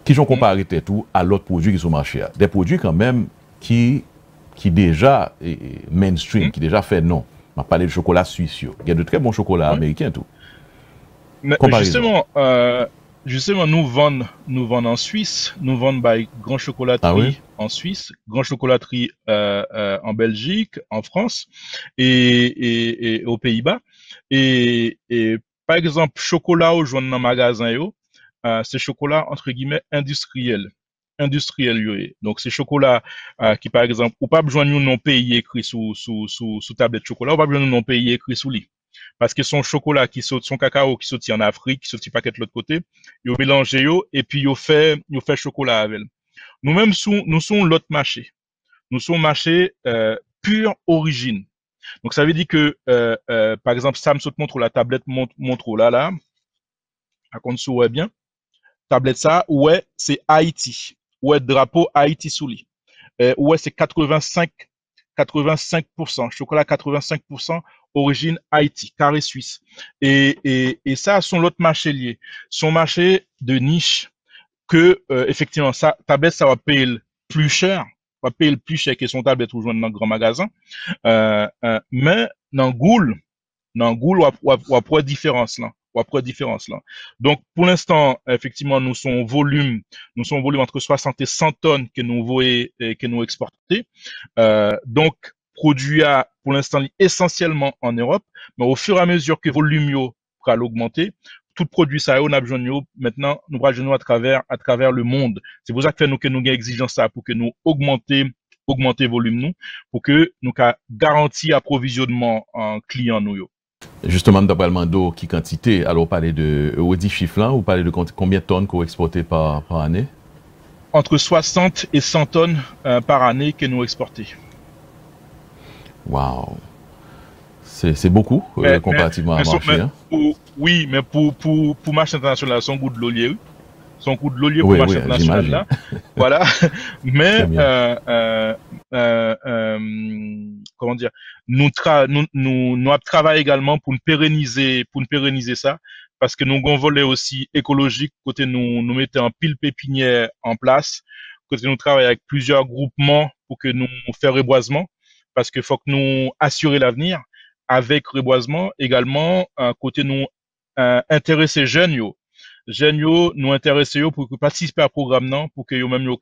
qui ont comparé tout à l'autre produit qui sont sur le marché. Des produits quand même qui déjà mainstream, qui déjà fait non. On va parler de chocolat suisse. Il y a de très bons chocolats américains tout. Mais justement, nous vendons en Suisse, nous vendons by Grand Chocolaterie en Suisse, Grand Chocolaterie en Belgique, en France et aux Pays-Bas. Et par exemple, chocolat au joint dans le magasin, c'est chocolat entre guillemets industriel. Donc c'est chocolat qui par exemple, ou pas besoin de non pays écrit sous tablette de chocolat, ou pas besoin de non pays écrit sous lit. Parce que son chocolat qui saute, son cacao qui saute en Afrique, qui saute paquet de l'autre côté, il mélange et puis il fait chocolat avec. Nous-mêmes nous sommes l'autre marché. Nous sommes marché pure origine. Donc ça veut dire que par exemple, ça me saute montre la tablette montre là, à compte sous ouais bien. Tablette ça, ouais, c'est Haïti. Ouais, drapeau Haïti sous lui. Ouais, c'est 85%, chocolat 85%, origine Haïti, carré suisse. Et ça, son l'autre marché lié. Son marché de niche que, effectivement, ça, tablette, ça va payer le plus cher. Va payer le plus cher que son tablette ou joindre dans le grand magasin. Mais, dans Goul, on a différence là. Donc, pour l'instant, effectivement, nous sommes volume entre 60 et 100 tonnes que nous voyons et que nous exportons. Donc, produit pour l'instant essentiellement en Europe, mais au fur et à mesure que le volume va augmenter, tout produit ça, on a besoin maintenant, nous avons à travers le monde. C'est pour ça que nous avons exigence ça pour que nous augmenter volume nous, pour que nous garantir approvisionnement en clients nous. Justement, nous avons parlé qui quantité. Alors, on parlait de chiffres là, ou parlez de combien de tonnes qu'on exporte par année? Entre 60 et 100 tonnes par année que nous exportons. Wow. C'est beaucoup comparativement à marché. Oui, mais pour marché international, son goût de l'olier. Son coût de l'olier pour marché international là. Voilà. Mais comment dire, nous travaillons également pour nous pérenniser ça, parce que nous avons un volet aussi écologique, côté nous mettons un pile pépinière en place, côté nous travaillons avec plusieurs groupements pour que nous fassions reboisement, parce que faut que nous assurer l'avenir avec reboisement également, côté nous intéresser jeunes nous intéresser pour participer à programme non, pour que yo même yo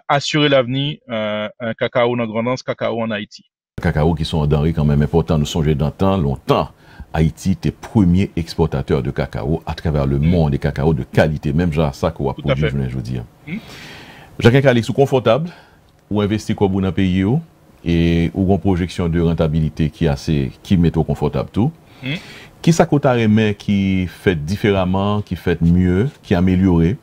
assurer l'avenir un cacao dans grandance cacao en Haïti. Cacao qui sont denrées quand même importantes, nous songeons dans longtemps. Haïti était premier exportateur de cacao à travers le monde, des cacao de qualité, même genre ça qu'on a produit, je veux dire. Jacques Calix, confortable ou investir comme dans le pays et ou une projection de rentabilité qui met au confortable tout. Qui ça qui fait différemment, qui fait mieux, qui amélioré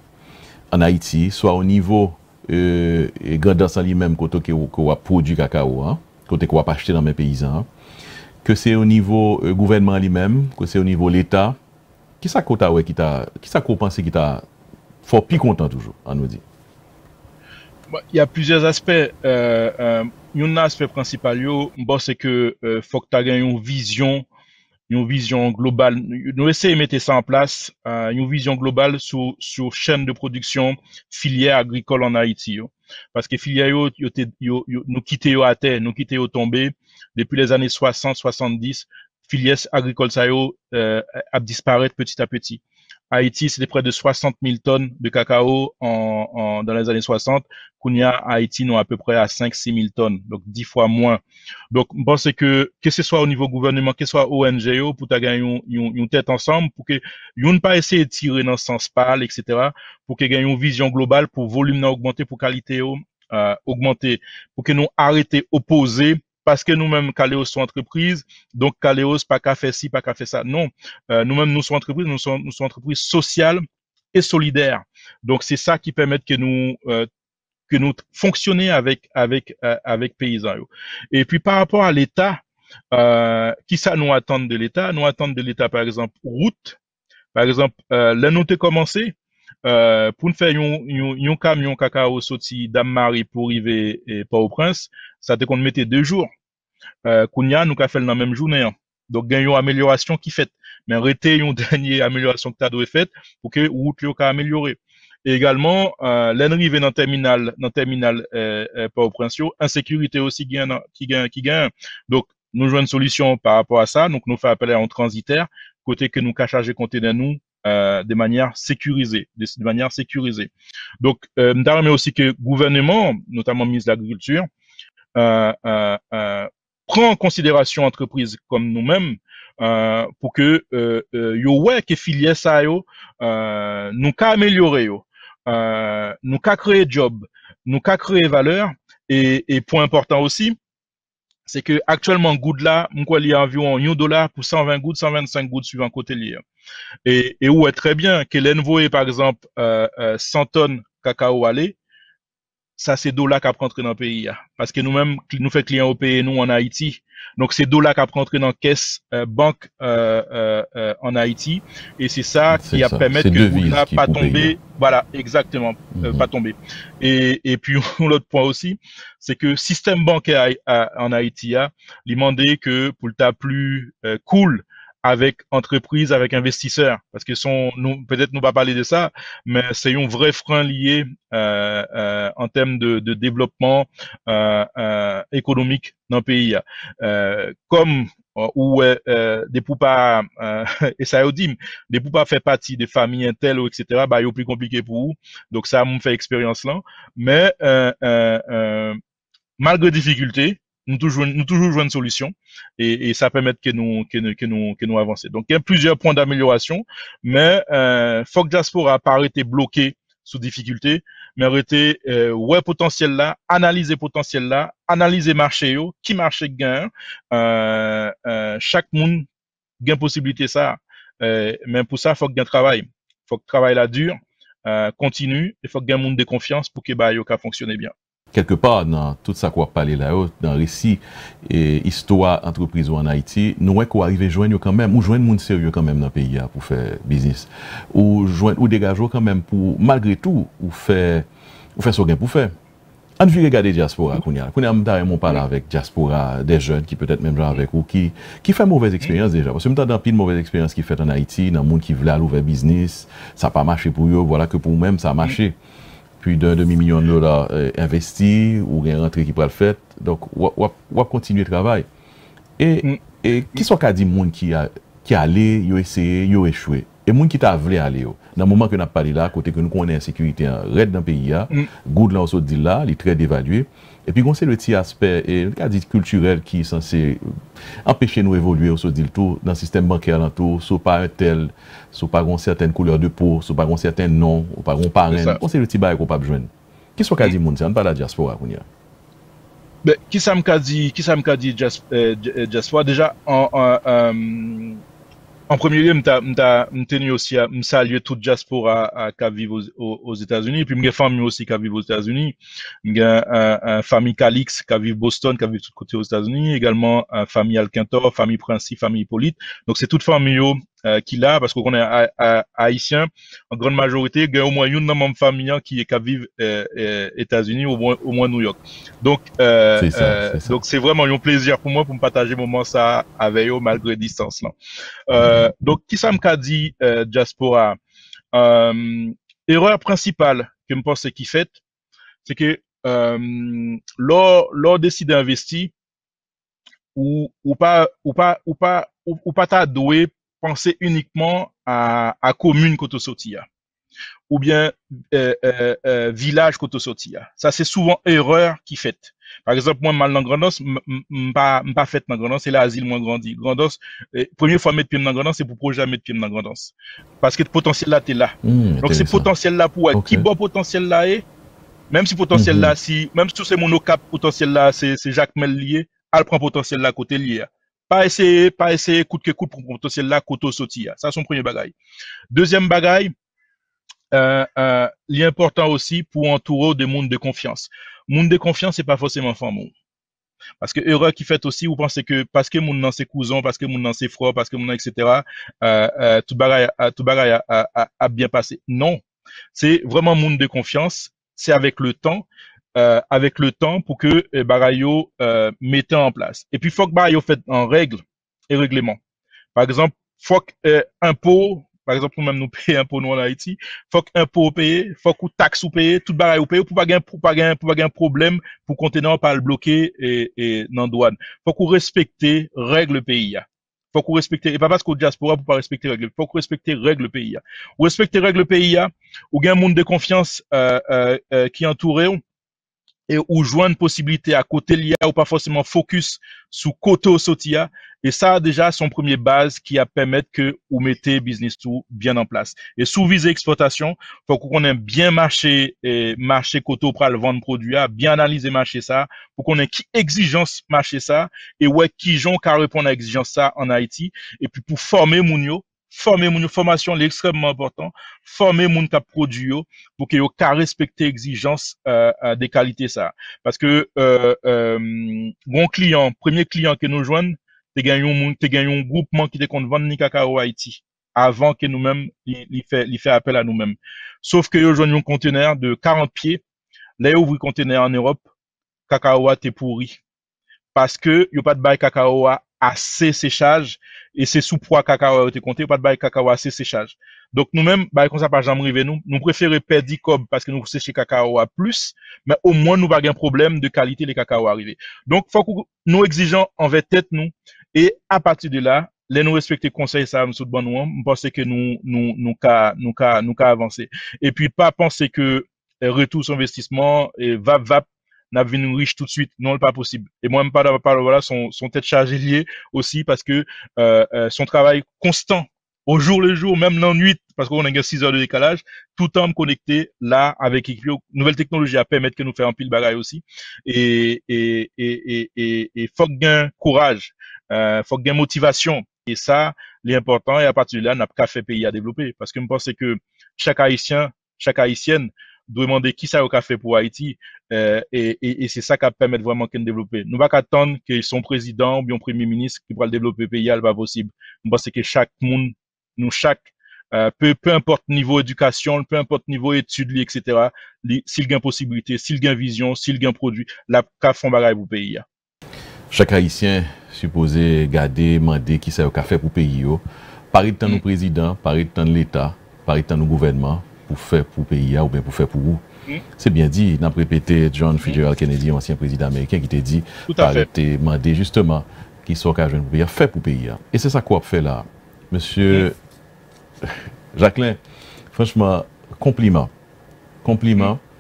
en Haïti, soit au niveau grandance en lui-même côté qu'on a produit cacao, hein, côté qu'on a acheté dans mes paysans, que c'est au niveau gouvernement lui-même, que c'est au niveau l'État. Qui ça qu'on pense qui t'a fort plus content toujours, on nous dit. Il y a plusieurs aspects. Un aspect principal, c'est que faut que tu aies une vision globale. Nous essayons de mettre ça en place, une vision globale sur chaîne de production filière agricole en Haïti. Parce que filière nous quitter à terre, nous quitter au tombé depuis les années 60, 70. filières agricoles ça yo a disparaître petit à petit. Haïti, c'était près de 60 000 tonnes de cacao dans les années 60. Kounia, Haïti, nous à peu près à 5-6 000 tonnes, donc 10 fois moins. Donc, je pense que ce soit au niveau gouvernement, que ce soit ONG, pour gagner une tête ensemble, pour que ne pas essayer de tirer dans ce sens pâle, etc., pour que gagne une vision globale, pour volume augmenter, pour qualité augmenter, pour que nous arrêter opposer parce que nous-mêmes, Caléos sont entreprises, donc Caléos, pas qu'à faire ci, pas qu'à faire ça. Non, nous-mêmes, nous sommes entreprises, nous sommes entreprises sociales et solidaires. Donc, c'est ça qui permet que nous fonctionner avec paysans. Et puis, par rapport à l'État, qui ça nous attend de l'État? Nous attendons de l'État, par exemple, route. Par exemple, là, nous avons commencé, pour nous faire un camion cacao sorti d'Ammarie pour arriver Port-au-Prince, ça te qu'on mettait 2 jours. Kounia, nous qu'a fait dans la même journée. Hein. Donc, il y a une amélioration qui fait. Mais arrêtez une dernière amélioration que tu as dû faire pour que route yo ka améliorer. Et également, l'arrivée dans le terminal Port-au-Prince, insécurité aussi qui gagne. Donc, nous jouons une solution par rapport à ça. Donc, nous faisons appel à un transitaire, côté que nous charger conteneurs nous de manière sécurisée, de manière sécurisée. Donc, nous aussi que le gouvernement, notamment le ministre de l'Agriculture, prend en considération entreprises comme nous-mêmes pour que yo ouais que filière ça yo nous ca améliorer yo nous ca créer job nous ca créer valeur et point important aussi c'est que actuellement good là m'quoi il y a environ $1 pour 120 gouttes 125 gouttes suivant côté lié et où est très bien que l'envoyer par exemple 100 tonnes cacao aller ça c'est dollars qui rentrer dans le pays parce que nous-mêmes nous fait clients au pays nous en Haïti donc c'est dollars qui rentrer dans caisse banque en Haïti et c'est ça qui a permis que Goudla pas tomber voilà exactement pas tomber et puis l'autre point aussi c'est que système bancaire en Haïti il demandait que pour le tas plus cool avec entreprise, avec investisseurs, parce que nous peut-être nous pas parler de ça, mais c'est un vrai frein lié en termes de développement économique dans le pays. Comme où des poupas et ça dit des poupas fait partie des familles intel ou etc. Bah c'est plus compliqué pour vous. Donc ça m'a fait expérience là, mais malgré difficultés nous toujours jouons une solution et ça permet que nous avancer. Donc il y a plusieurs points d'amélioration, mais faut que Diaspora pas arrêter bloqué sous difficulté, mais arrêter ouais potentiel là, analyser potentiel là, analyser marché yo, qui marché gain, chaque monde gain possibilité ça, mais pour ça faut que gain travail, faut que travail là dur, continue, et faut que gain monde de confiance pour que bah yo ka fonctionner bien. Quelque part, dans tout ça qu'on a parlé là-haut, dans le récit et histoire entreprise en Haïti, nous avons arrivé à joindre quand même, ou joindre monde sérieux quand même dans le pays pour faire business. Ou joindre, ou dégager quand même pour, malgré tout, ou faire ce qu'on pour faire. On veut regarder diaspora, qu'on a parlé avec diaspora, des jeunes qui peut-être même genre avec ou qui fait mauvaise expérience déjà. Parce que nous avons pile mauvaise expérience qui fait en Haïti, dans le monde qui voulait aller ouvrir business, ça n'a pas marché pour eux, voilà que pour nous-mêmes, ça a marché. Plus d'un demi-million de dollars investis ou une rentrée qui peut le faire. Donc, on va continuer le travail. Et qui sont qu'a dit monde qui allé, yo essayé, yo échoué. Et monde qui t'a voulu aller. Dans le moment que nous avons parlé là, côté que nous connaissons la sécurité en raid dans le pays, good là, on se dit là, il est très dévalué. Et puis, on sait le petit aspect, culturel qui est censé empêcher nous d'évoluer, on se dit le tout, dans le système bancaire, soit pas un tel, soit pas une certaine couleur de peau, soit pas un certain nom, ou pas un parrain. On sait le petit bail qu'on peut pas joindre. Qui sont qu'a dit monde, ça ne pas la diaspora qu'on y a. Ben, qui ça me dit diaspora déjà en premier lieu, m'ta tenu aussi à me saluer toute diaspora qui vivent aux États-Unis, puis m'ga famille aussi qui vivent aux États-Unis, m'ga famille Calix qui vivent Boston, qui vivent tout côté aux États-Unis, également famille Alcantor, famille Principe, famille Hippolyte. Donc c'est toute famille qui là parce qu'on est haïtien en grande majorité, il y a au moins une dans ma famille qui vivent États-Unis au moins New York. Donc c'est ça. Donc c'est vraiment un plaisir pour moi pour me partager moment ça avec eux malgré distance là. Donc qui ça me dit diaspora erreur principale que me pense qui fait c'est que lors décider d'investir ou pas ta doué penser uniquement à commune koto sorti ya, ou bien village koto sorti ya. Ça c'est souvent erreur qui fait. Par exemple, moi mal dans Grandos, m'pas fait dans Grandos, c'est l'asile moi grandi. Grandos, première fois mettre pied dans Grandos, c'est pour projet mettre pied dans Grandos. Parce que le potentiel là t'es là. Donc c'est potentiel là pour qui bon potentiel là est. Même si potentiel là, même si c'est mon cap potentiel là, c'est Jacques Mel lié, elle prend potentiel là côté lié. Pas essayer coûte que coûte pour potentiel là côté sorti. Ça c'est son premier bagage. Deuxième bagage, l'important aussi pour entourer des mondes de confiance. Monde de confiance, c'est pas forcément femme. Parce que erreur qui fait aussi, vous pensez que parce que mon nan c'est cousin, parce que mon nan c'est frère, parce que mon nan etc. Tout bagage a bien passé. Non, c'est vraiment monde de confiance. C'est avec le temps pour que Barayo mette en place. Et puis faut que Barayo fait en règle et règlement. Par exemple, faut que impôt, par exemple, pour même nous payer impôt nous en Haïti, faut que impôt payer, faut que taxe ou payer, tout Barayo payer pour pas gagner problème pour conteneur pas le bloquer et dans douane. Faut qu'on respecte règle pays. Faut qu'on respecte, et pas parce qu'au diaspora pour pas respecter règle, faut qu'on respecte règle pays. Ou respecter règle pays, ou gain un monde de confiance qui entoure et ou joindre possibilité à côté lié ou pas forcément focus sous côté sotia, et ça déjà son premier base qui a permettre que vous mettez business tout bien en place. Et sous visée exportation, faut qu'on ait bien marché côté pour le vendre produit, bien analyser marché ça, pour qu'on ait qui exigence marché ça et ouais qui gens qui répondre à exigence ça en Haïti, et puis pour former Mounio, formation est extrêmement important, former moun k'ap produit yo pour que yo ka respecter exigence des qualités ça, parce que bon client, premier client que nous joignent, te gagné un groupement qui te compte vendre ni cacao Haïti avant que nous-mêmes il fait appel à nous-mêmes, sauf que yo joignent un conteneur de 40 pieds, là yo ouvri conteneur en Europe, cacao a te pourri parce que yo pas de bail cacao assez séchage, et c'est sous poids cacao te compté, pas de bail cacao assez séchage. Donc nous-mêmes, bail comme ça pas jamais rivé nous préférons perdre cob parce que nous sécher cacao à plus, mais au moins nous pas un problème de qualité les cacao arrivé. Donc faut que nous exigeons envers tête nous, et à partir de là, les nous respecter conseil ça nous bon nous penser que nous ka avancer. Et puis pas penser que retour sur investissement et va n'a venu riche tout de suite, non, pas possible. Et moi, même pas voilà, son tête chargée liée aussi parce que son travail constant, au jour le jour, même la nuit, parce qu'on a 6 heures de décalage, tout le temps me connecté là avec nouvelle technologie à permettre que nous fassions un pile bagaille aussi. Et faut gagner courage, faut gagner motivation. Et ça, l'important, et à partir de là, n'a pas fait pays à développer. Parce que je pense que chaque Haïtienne, doit demander qui ça a fait pour Haïti, et c'est ça qui permet vraiment de développer. Nous ne pouvons pas attendre que son président ou bien premier ministre qui pourra le développer le pays, c'est pas possible. Je pense que chaque monde, peu importe niveau éducation, peu importe niveau études, etc., s'il y a une possibilité, s'il y a une vision, s'il y a un produit, la CAF font bagaille pour le pays. Chaque Haïtien supposé garder, demander qui ça a fait pour le pays. Pareil de temps nous président, pareil de temps de l'État, pareil de temps nous gouvernement, pour faire pour le pays ou bien pour faire pour vous. C'est bien dit, n'a répété John Fitzgerald Kennedy, ancien président américain, qui t'a dit, t'es demandé justement qui soit qu'à jeune pour pays, fait pour le pays. Et c'est ça qu'on fait là. Monsieur Jacqueline, franchement, compliment.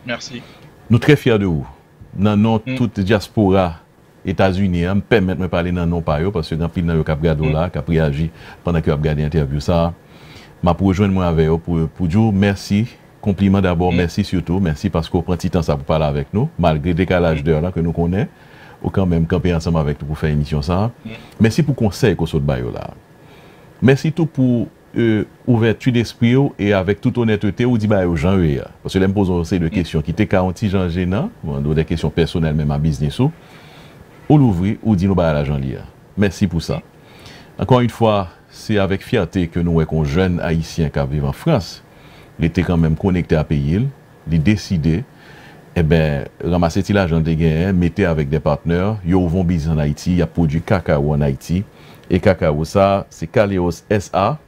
Merci. Nous sommes très fiers de vous. Dans notre toute diaspora États-Unis, me permettre de parler dans non pas parce que dans pile dans cap gado là, cap réagi pendant que vous regardé l'interview ça. M'a pour rejoindre moi avec pour dire merci, compliment d'abord, merci surtout, merci parce qu'on prend petit temps ça pour parler avec nous malgré décalage d'heure là que nous connaissons, ou quand même camper ensemble avec nous pour faire émission ça. Merci pour conseil qu'on saute bayo là. Merci tout pour ouverture d'esprit et avec toute honnêteté ou dit bah aux gens parce que là me pose aussi de questions qui étaient 40 gens gênants, des questions personnelles même en business ou l'ouvrir ou dit nous bah l'argent lire. Merci pour ça. Encore une fois, c'est avec fierté que nous voyons un jeune haïtien qui vit en France, il était quand même connecté à payer, il décidé ramasser l'argent des gains, mettez avec des partenaires, ils vont business en Haïti, il y a produit cacao en Haïti et cacao ça c'est Kaleos SA.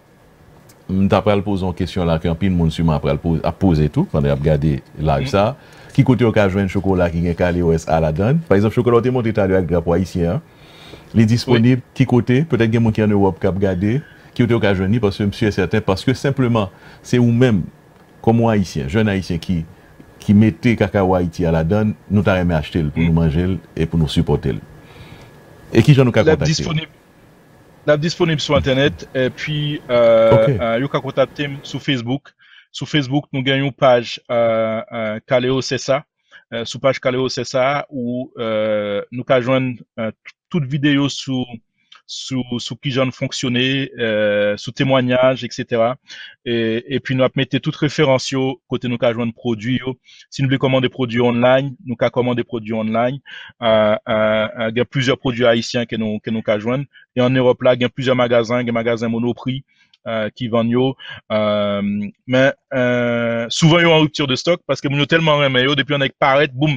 D'après le poser une question là qu'un pile monde sûrement après a poser tout pendant a regarder live ça qui côté au cas joindre chocolat qui gagne Kaleos à la donne par exemple chocolat est monté à l'heure avec drapeau haïtien Il est disponible, qui côté, peut-être qu'il y a qui en Europe qui a regardé, qui a occasionné, parce que monsieur est certain, parce que simplement, c'est vous-même, comme moi haïtien, jeune haïtien qui mettait cacao Haïti à la donne, nous t'avons acheté pour nous manger et pour nous supporter. Et qui j'en ai contacté? Disponible sur Internet, et puis, vous pouvez contacter sur Facebook. Sur Facebook, nous gagnons une page, Kaleo Cessa, sous page Kaleo Cessa, où, nous pouvons joindre, toute vidéo sous qui j'en fonctionner, sous témoignage, etc. Et puis, nous mettons toutes références côté nous pouvons joindre produits. Si nous voulons commander des produits online, nous pouvons commander des produits online. Il y a plusieurs produits haïtiens que nous pouvons joindre. Et en Europe, là, il y a plusieurs magasins, des magasins Monoprix, qui vendent mais souvent ils ont en rupture de stock parce que nous tellement aimé depuis on est paraître boum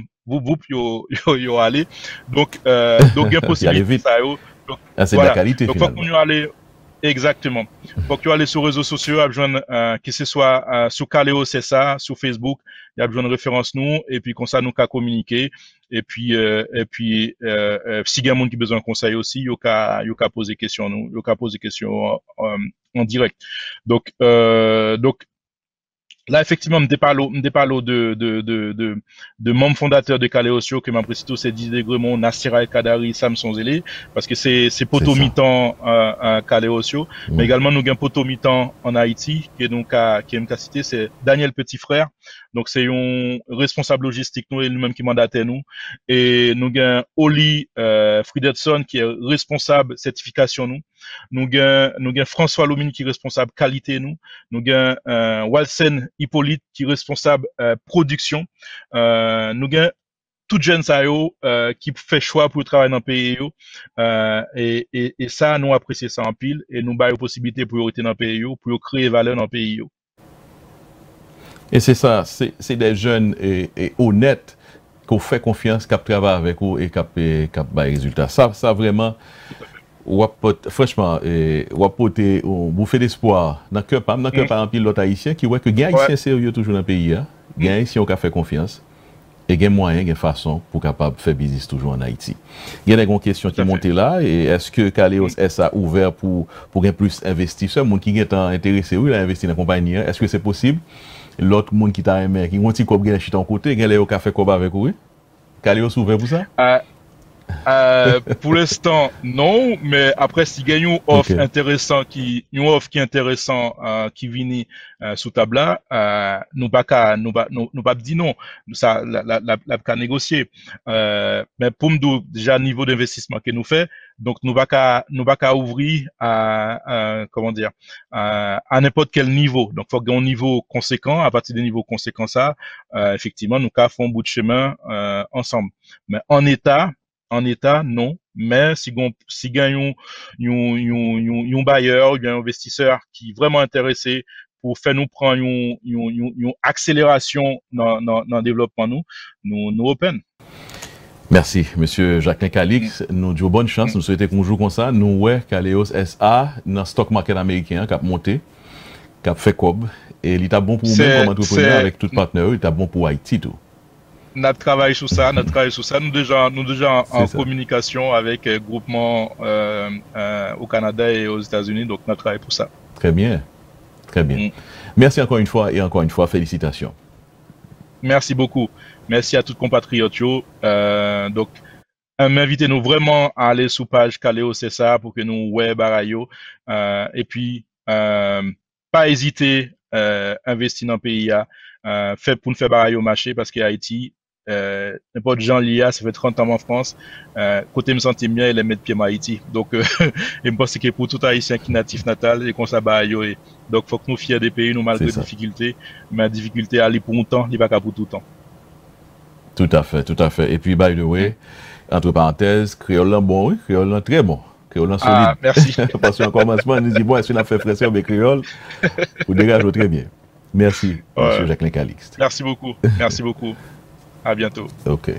yo aller donc il y a possibilité ça donc c'est voilà. De la qualité donc faut qu'on y aller exactement faut qu'on y aller sur les réseaux sociaux à besoin que ce soit sur Kaleo c'est ça sur Facebook il y a besoin de référence nous et puis comme ça nous qu'à communiquer et puis si il y a monde qui besoin de conseil aussi yo qu'à poser question nous yo qu'à poser question en direct. Donc là, effectivement, me déparle de membres fondateurs de Kaleosio, que m'a précité, c'est Didier Gremont, Nassira El Kadari, Samson Zélé, parce que c'est poto mi-temps, Kaleosio, mais également, nous avons poto mi-temps en Haïti, qui est cité, c'est Daniel Petit Frère. Donc, c'est un responsable logistique, nous, et lui-même qui mandatait nous. Et nous avons Oli, Friedrichson, qui est responsable certification, nous. Nous avons François Lomine, qui est responsable qualité, nous. Nous avons, Walsen Hippolyte, qui est responsable, production. Nous avons tout jeune ça qui fait choix pour travailler dans le pays et ça nous apprécions ça en pile et nous avons possibilité pour rester dans le pays pour créer valeur dans le pays. Et c'est ça, c'est des jeunes et honnêtes qu'on fait confiance, qui travaillent avec vous et qui ont des résultats. Ça vraiment, franchement, vous faites d'espoir dans le cœur par un pilote haïtien qui voit que les haïtiens sérieux toujours dans le pays, les haïtiens ont fait confiance. Et il y a moyen, il y a façon pour capable faire business toujours en Haïti. Il y a des questions qui montent là, et est-ce que Kaleos SA ouvert pour plus d'investisseurs, monde qui est intéressé, oui, il a investi dans la compagnie, est-ce que c'est possible? L'autre monde qui t'a aimé, qui ont dit qu'on a chité en côté, il y a café coba avec vous, Kaleos ouvert pour ça? Pour l'instant, non, mais après, si il y a une offre intéressante qui vient sous table là, nous pas dire non. Ça, la négocier. Mais pour me dire déjà niveau d'investissement que nous fait, donc nous pas ouvrir comment dire, à n'importe quel niveau. Donc, faut qu'il y ait un niveau conséquent. À partir des niveaux conséquents, ça, effectivement, nous faire un bout de chemin, ensemble. Mais en état, non. Mais si gagne un bailleur, un investisseur qui est vraiment intéressé pour faire nous prendre une accélération dans le développement nous open. Merci, monsieur Jacqueline Calix. Nous disons bonne chance. Nous souhaitons qu'on joue comme ça. Nous, ouais, Kaleos SA, dans le stock market américain, qui a monté, qui a fait cob. Et il est bon pour vous-même comme entrepreneur avec tout partenaire. Il est bon pour Haïti, tout. Notre travail sur ça, nous déjà en communication avec groupement au Canada et aux États-Unis, donc notre travail pour ça. Très bien, très bien. Merci encore une fois et encore une fois, félicitations. Merci beaucoup. Merci à tous les compatriotes. Donc, m'invitez-nous vraiment à aller sur page Kaleo, c'est ça, pour que nous web barayo. Et puis, pas hésiter, investir dans le pays, fait pour nous faire barayo marché parce que Haïti, n'importe gens liés, ça fait 30 ans en France, côté me sentir bien et les mettre pied en Haïti. Donc, je pense que pour tout Haïtien qui est natif natal, et qu'on s'abat, donc faut que nous fiers des pays, nous malgré les difficultés, mais la difficulté aller pour un temps, il va pas pour tout le temps. Tout à fait, tout à fait. Et puis, by the way, entre parenthèses, créole bon, oui, créole très bon. Créole solide. Ah, merci. Parce qu'en commencement, on nous dit, bon, est-ce qu'on a fait fraîcheur avec créole? Vous dégagez très bien. Merci, monsieur Jacqueline Calixte. Merci beaucoup. Merci beaucoup. À bientôt. OK.